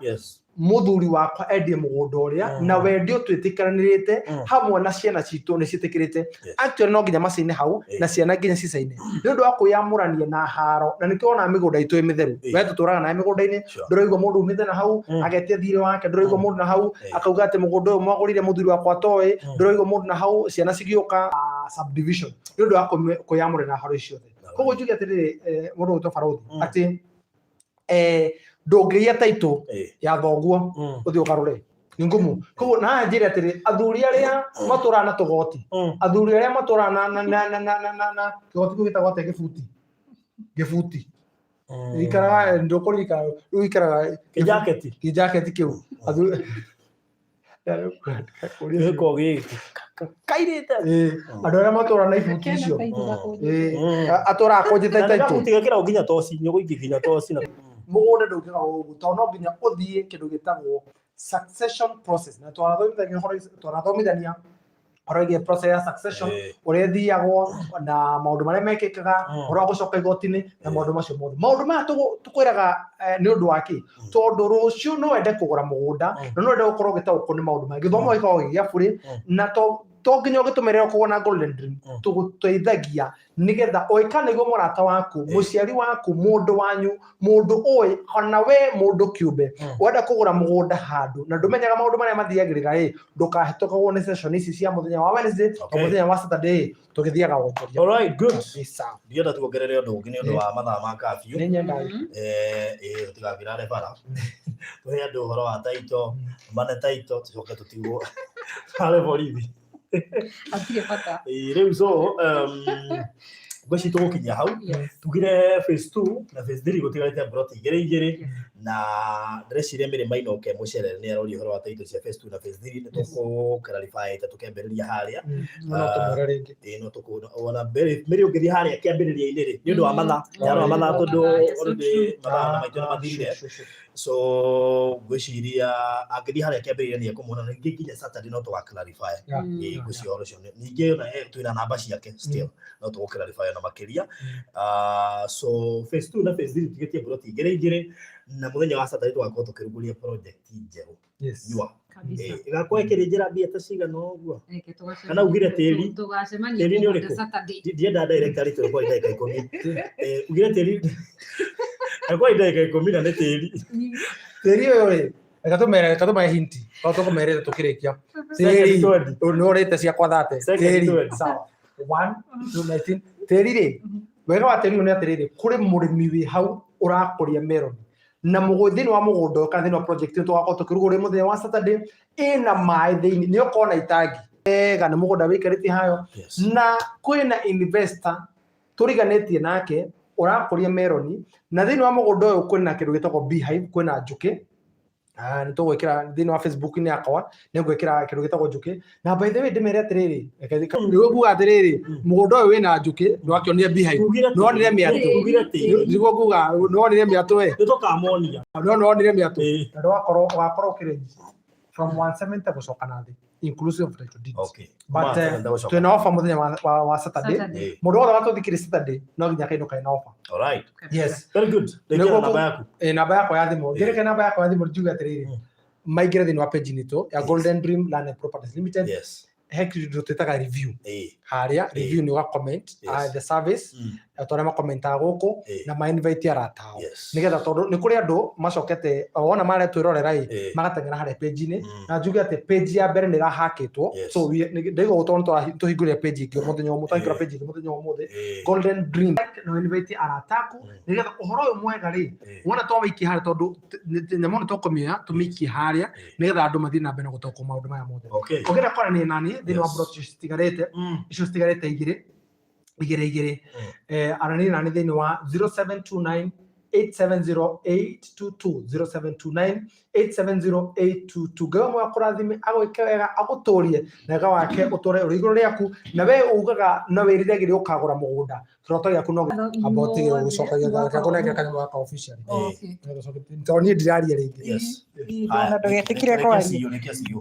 mũthuri wakwa endie mũgũnda ũrĩa na wendio twĩtĩkanĩrĩte hamwe na ciana citũ nĩ ciĩtĩkĩrĩte. Actually no nginya macaine hau na ciana nginya cicaine nĩ ũndũ wa kwĩyamũrania na haro na nĩkĩo ona mĩgũnda itũ ĩ mĩtheru. We tũtũraga nayo mĩgũnda-inĩ ndũraigua mũndũ umĩte na hau agetia thirĩ wake ndũraigua mũndũ na hau akauga atĩ mũgũnda ũyũ mwagũrire mũthuri wakwa toĩ ndũraigua mũndũ na hau ciana cigĩũka subdivision nĩ ũndũ wa kwĩyamũrania na haro icio. Koguo njuge atĩrĩrĩ mũndũ ũtũ barothi atĩ ndũngĩia taitũ ya thoguo ũthiĩ ũgarũre nĩ ngumu koguo na njĩra atĩrĩ athuri arĩa matũraga na tũgoti athuri arĩa matũraga na kĩgoti kĩu gĩtagwo atĩa gĩbuti ikaraga ndũkũrika rĩu ikaraga kĩjaketi kĩu kairĩte andũ arĩa matũraga na ibuti icio atũraga kũnjĩta taitũ gũtigĩkĩra nginya toci nyũgũingĩ nginya toci mũgũnda ndũngĩga ũguo tondũ no nginya ũthiĩ kĩndũ gĩtagwo succession process na twanathomithania ũrĩa process ya succession ũrĩa thiagwo na maũndũ marĩa mekĩkaga ũrĩa gũcoka igoti-inĩ na maũndũ macio mothe maũndũ maya tũkwĩraga nĩ ũndũ wa kĩ tondũ rũciũ no wende kũgũra mũgũnda na no wende gũkorwo ũgĩtaũkwo nĩ maũndũ maya gĩthomo gĩkoragwo gĩa bũrĩ na to nginya ũgĩtũmĩrĩra kũgũra na Golden Dream tũgũteithagia nĩgetha ũĩka nĩguo mũrata waku mũciari waku mũndũ wanyu mũndũ ũĩ ona we mũndũ kĩũmbe wenda kũgũra mũgũnda handũ na ndũmenyaga maũndũ marĩa mathiagĩrĩra ndũkahĩtũkagwo nĩ session ici cia mũthenya wa Wednesday na mũthenya wa Saturday tũgĩthiaga gũkũria. All right, good. Ndienda tuongerere ũndũ ũngĩ nĩ ũndũ wa mathaa ma kabiũ nĩ nyenda tũtigabirare bara tũhe andũ ũhoro wa taito mane taito tũcoke tũtigwo harĩ borithi atirĩ bata rĩu so ngwĩci tũgũkinya hau tugire phase 2 na phase 3 gũtigarĩte mburoti igĩrĩ na ndĩreciria Mĩrĩma Inoke Mũcere nĩ arori ũhoro wa taito cia phase 2 na phase 3 nĩ tũkũklarify tũkĩambĩrĩria harĩa no tũkuona Mĩrĩ ũngĩthiĩ harĩa kĩambĩrĩria-inĩ rĩ nĩ ũndũ wa mathaa tondũ already mathaa maitũ nĩ mathirire so ngwĩciria angĩthiĩ harĩa kĩambĩrĩria nĩ ekũmuona na ningĩ nginya Saturday no tũgaklarify ngwĩciria ũhoro ũcio ningĩ twĩna namba ciake still no tũgũklarify na makĩria so phase 2 na phase 3 tũtigĩtie mburoti igĩrĩ na mũthenya wa Saturday tũgakorwo tũkĩrugũria project njerũ nyua igakorwo ĩkĩrĩ njĩra mbia ta cigana ũguo kana ugire tĩri nĩ ũrĩkũ ndienda director rĩtũ kwa ndagĩka 10 ugire tĩri kwa ndagĩka 10 na nĩ tĩri ũyũ rĩ reka tũmere hinti o tũkũmerĩte tũkĩrĩkia tĩri nĩ ũrĩte ciakwa thate tĩri sawa 1 2 19 tĩri rĩ wega wa tĩri nĩ atĩrĩrĩ kũrĩ mũrĩmi wĩ hau ũrakũria melon na thĩinĩ wa mũgũnda kana thĩinĩ wa project ĩyo tũgakorwo tũkĩrugũria mũthenya wa Saturday ĩna maĩ thĩinĩ nĩ ũkorwo na itangi ega nĩ mũgũnda wĩikarĩtie hayo na kwĩna investor tũriganĩtie nake ũrakũria melon na thĩinĩ wa mũgũnda ũyũ kwĩna kĩndũ gĩtagwo beehive kwĩna njũkĩ nĩ tũgwĩkĩra thĩinĩ wa Facebook-inĩ yakwa nĩ ngwĩkĩra kĩndũ gĩtagwo njũkĩ na by the way ndĩmere atĩrĩrĩ nĩguo kuga atĩrĩrĩ mũgũnda ũyũ wĩna njũkĩ ndwakĩonire beehive nĩwonire mĩatũ nĩguo kuga nĩwonire mĩatũ we nĩtũkamonia nĩwonire mĩatũ na ndwakorwo ũkĩrĩ from 170 gũcoka na thĩ inclusive of title deeds but twĩna offer mũthenya wa Saturday mũndũ wothe watũthikĩrĩ Saturday no nginya kainũka ina offer. All right, yes, very good. Namba yaku namba yakwa ya thimũ ngĩrĩke namba yakwa ya thimũ njuga atĩrĩrĩ maingĩre thĩinĩ wa page nitũ ya Golden Dream Land and Properties Limited he kĩndũ twĩtaga review harĩa review nĩ wa comment the service twarĩa makomentaga gũkũ na ma invite arata ao nĩgetha tondũ nĩ kũrĩ andũ macokete wona marĩa twĩrorera magateng'era harĩa page-inĩ na njuge atĩ page ya mbere nĩ ĩrahakĩtwo so ndĩgwo gũtondũ tũhingũrĩre page ĩngĩ mũthenya ũmwe twahingũra page ĩngĩ mũthenya ũmũthĩ Golden Dream no invite arata aku nĩgetha ũhoro ũyũ mwega rĩ wona twawĩikia harĩa tondũ nyamũ nĩ tũkũmĩoya tũmĩikie harĩa nĩgetha andũ mathiĩ na mbere gũtaũkwo maũndũ maya mothe ũngĩenda kwaranĩria nani thĩinĩ wa brochure icio citigarĩte igĩrĩ aranĩria nani thĩinĩ wa 0729 870 822 0729870822 Ngai wamwe akũrathime agwĩke wega agũtũrie na Ngai wake ũtũre ũrĩ igũrũ rĩaku na we ugaga na wĩriragĩria ũkagũra mũgũnda kĩroto gĩaku no abotige gũcokagia thaka kũnengera kanyamũ gaka officially tondũ niĩ ndiraria rĩngĩ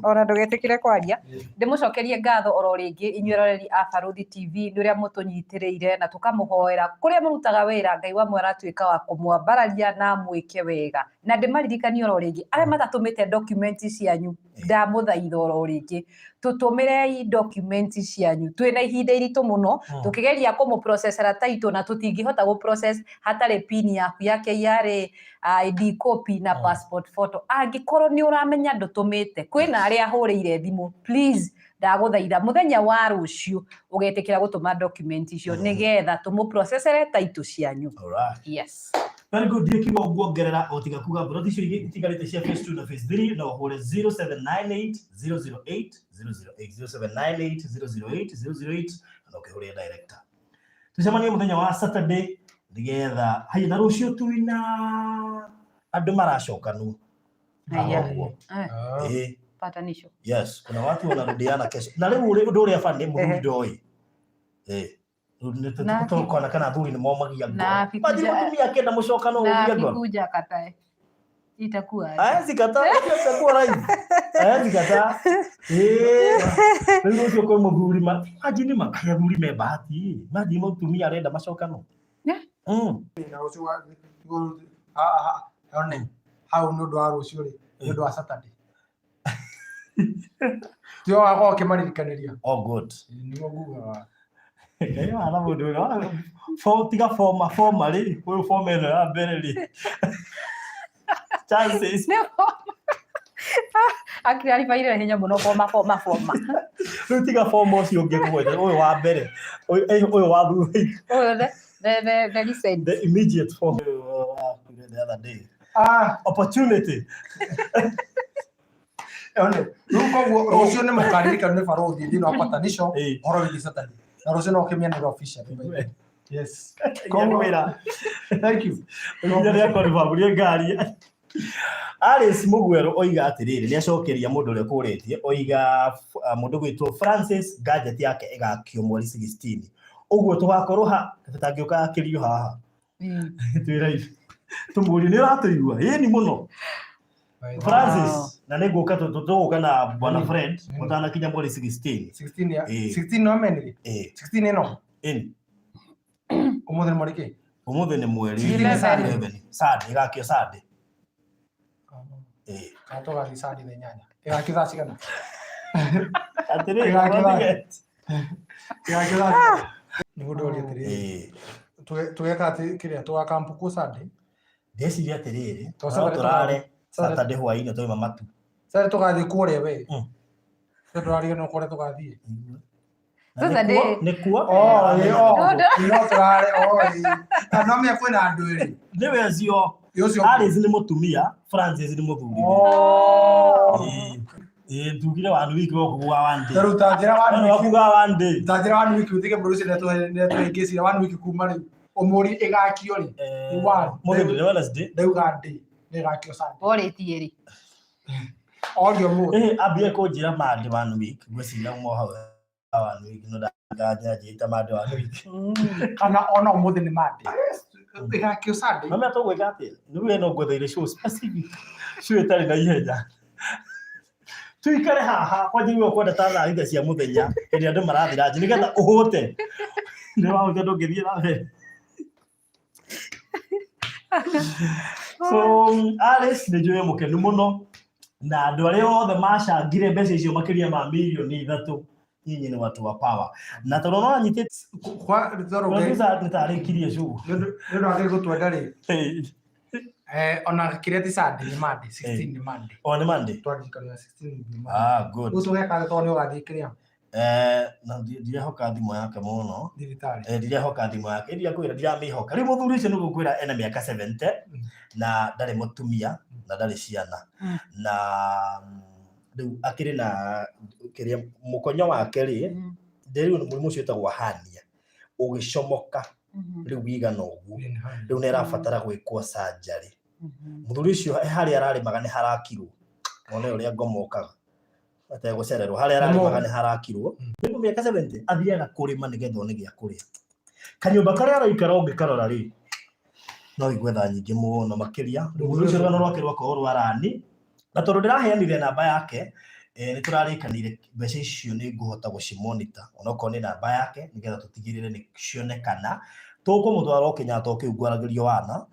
ona ndũgetĩkĩre kwaria ndĩmũcokerie ngatho oro rĩngĩ inyuĩ eroreri a Baruthi TV nĩ ũrĩa mũtũnyitĩrĩire na tũkamũhoera kũrĩa mũrutaga wĩra Ngai wamwe aratuĩka wa kũmwambararia na mwĩke wega na ndĩmaririkanie oro rĩngĩ arĩa matatũmĩte document cianyu ndamũthaitha oro rĩngĩ tũtũmĩre document cianyu twĩna ihinda iritũ mũno tũkĩgeria kũmũprocessera title na tũtingĩhota gũprocess hatarĩ pin yaku ya KRA ID copy na passport photo angĩkorwo nĩ ũramenya ndũtũmĩte kwĩna arĩa hũrĩire thimũ please ndagũthaitha mũthenya wa rũciũ ũgetĩkĩra gũtũma document icio nĩgetha tũmũprocessere title cianyu. All right. Yes. Very good. Ndiye kiwa guongerera otiga kuga broti icio itigarite cia phase 2 na phase 3 no hore 0798 008 008 0798 008 na ukihore director. Tucemanie muthenya wa Saturday nigetha hai na rucio twina andu maracokanu. Patanisho. Yes, kuna watu wanarudiana kesho. Na leo undu uria fani muthuri ndoi. Tutukona kana thuri ni momagia ngo. Badi mutumia kenda mucokano ugia ngo. Kuja katae. Itakuwa. Zikata itakuwa live. Zikata. Leo uko muthuri ajini makaya thuri me bahati. Badi mutumia arenda macokano. Na ucio wa one hau nundu wa rucio ri nundu wa Saturday. Tio wako kimaririkaniria. Oh good. Ni moguga. Ana mundu ro. Tiga forma ri. Uyu forma ino ya mbere ri. Chances. Akiri alifaire hinya muno forma. Riu tiga forma ucio ungi kugoja uyu wa mbere. Uyu wa thuri. The recent. The immediate form the other day. Opportunity. One ruko rucio ni mukaririka ni Farothi thino apatanisho horo wiki Saturday na rucio no kimia ni official. Yes, kongwira. Thank you. Nginya ya konvaburia ngari Alice Mugwero oiga atiriri ni acokeria mundu ule kuretie oiga mundu gwitwo Francis gadget yake igakio mweri 16 uguo tugakorwo ha tutangiuka akirio haha twira tumuri ni ratuigua ni muno Francis na niguka tutuguka na bwana Fred mutana kinya mweri 16 no meniri 16 no umuthe mweri umuthe ni mweri 11 Saturday igakio Saturday kato ga Saturday the nyanya igakio thaa cigana atiri igakio ni mundu ori atiri tugeka ati kiria tugakampu ku Saturday ndeciria atiriri turare Saturday hwaini toima matu sare tugathi kuria we turari no kore tugathie Saturday nikuo no turare no me kwina andu iri niwe acio Alice ni mutumia Francis ni muthuri tugire wanu wiki okuwa wande taru tajira wanu okuwa wande tajira wanu wiki utige produce ne to ingesi wanu wiki kuma ri omuri igakio ri wa muthuri Wednesday ndauga ndi igakio Sunday ore tieri audio mu abie ko jira mande wanu wiki gwesira mo hawe wanu wiki no daga jita mande wanu wiki kana ona umuthi ni mande igakio Sunday mama to gweka ati niwe no gwetheire show specific show etari na ihenya tuikare haha kwa jiwe kwenda tana ida cia muthenya iri andu marathira nji nigetha uhote ni wa ugendo ngithie nawe so Alice ni juye mukenu muno na andu aria othe macangire mbeca icio makiria ma milioni 3 nyinyi ni watu wa power na tunaona nyite kwa rizoro ngiza nitarikirie show ndio age gutwenda ri ona kireti Sunday ni Monday 16 ni Monday ni Monday twandikana 16 ni Monday good utugeka to ni ugathi kiria na ndiye hoka thimo yake muno thibitari ndiye hoka thimo yake ndiye kwira ndiraamihoka ri muthuri icio nugo kwira ena miaka 70 na ndari mutumia na ndari ciana na riu akiri na kiria mukonyo wake ri nderi murimu ucio etagwo hania ugicomoka riu wigana uguo riu nera fatara gwikwo surgery muthuri ucio hari arari magane harakirwo one uria ngomokaga ate gucererwo hari arari magane harakirwo riu miaka 70 athiaga kurima nigetha one gia kuria kanyumba karia araikara ungikarora ri no igwetha nyingi muno makiria muthuri ucio rwano rwake rwakorwo arani na tondu ndiraheanire namba yake ni turarikanire mbeca icio ni nguhota gucimonita onako ni namba yake nigetha tutigirire ni cionekana tukumutwara Kenyatta ukiungwaragirio wana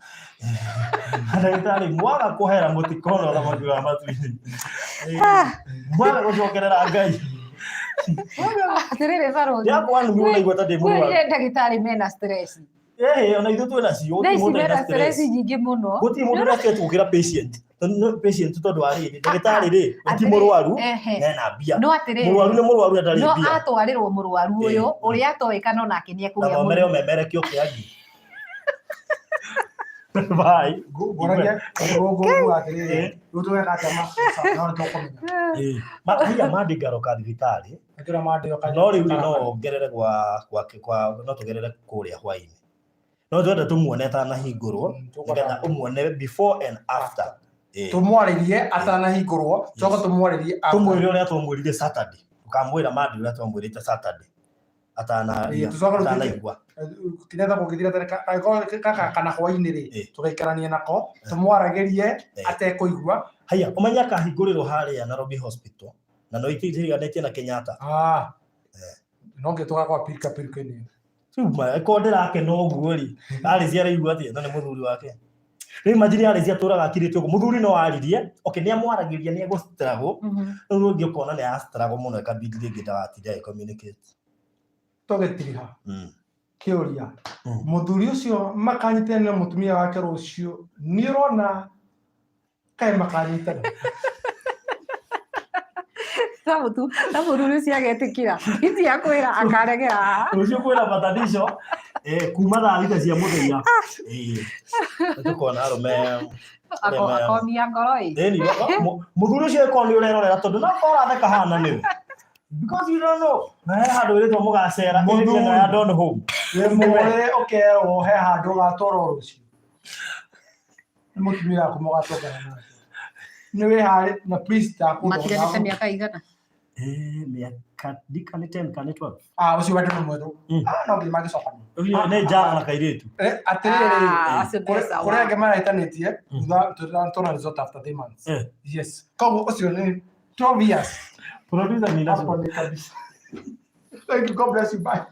ndagitari mwaga kuhera mutikono na mabiga matwini mwaga gucokerera ngai atirire Farothi ya kwani mwana igweta de mwana kwire ndagitari mena stress ona ithu twina cio muna stress nyingi muno guti mundu aketugukira patient patient tondu ari ndagitari ri ti murwaru na bia no atirire murwaru ni murwaru ndari bia no atwarirwo murwaru uyu uria atoikana nake ni akugia muno memere kio kiagi Bye. Goragia go atiri. Ruto weka chama. No to komenya. Hiya mandigaro ka thibitari. Atura mande yo No riu no ongerere kwa no tugerere kuria hwaini. No twende tumuone atanahingurwo nigetha umuone before and after. Tumwaririe atanahingurwo coka tumwaririe tumwire uria twamwirire Saturday ukamwira mandi uria twamwirite Saturday atanaigua kinetha kugithira kaka kana hwaini ri tugaikarania nako tumwaragirie atekuigua. Haya umenya kahingũrĩrwo harĩa Nairobi Hospital na no itiriganĩtie na Kenyatta. No ngĩtũga kwa pilika ni Suma kodera yake no guo ri ari cia raigua atia na nĩ mũthuri wake. Rĩu imagine ari cia tũraga kirĩtio ũguo mũthuri no aririe okay nĩ amwaragĩria nĩ ego struggle rĩu ũngĩ ũkona nĩ a struggle mũno ikabidi rĩngĩ ndagatinde communicate tũgĩtiriha kĩũria mũthuri ũcio makanyitana na mũtumia wake rũciũ nĩ ũrona kaĩ makanyitana Mũthuri ũcio agetikira iti akwĩra akaregera rũciũ kwĩna patanisho kuma thaa 3 cia mũthenya tukona arũme akomia ngoro mũthuri ũcio eko nĩ ũrerorera tondũ no ũratheka hana nĩwe because you don't know na handũ ĩrĩtwo mũgacera mũthuri na don't home mwe okeo he handũ gatoro rũciũ nĩ mũtumia waku mũgatokana nĩ wĩ harĩ na please ta matiganĩte mĩaka igana mĩaka ndikanĩte kana 12 ũcio wende nĩ mwetũ no nginya magĩcokana nĩ njara na kairĩtu atĩrĩrĩ kũrĩa angĩ marahĩtanĩtie thutha tũna result after 3 months yes koguo ũcio nĩ 12 years producer ni nazo. Thank you, God bless you, bye.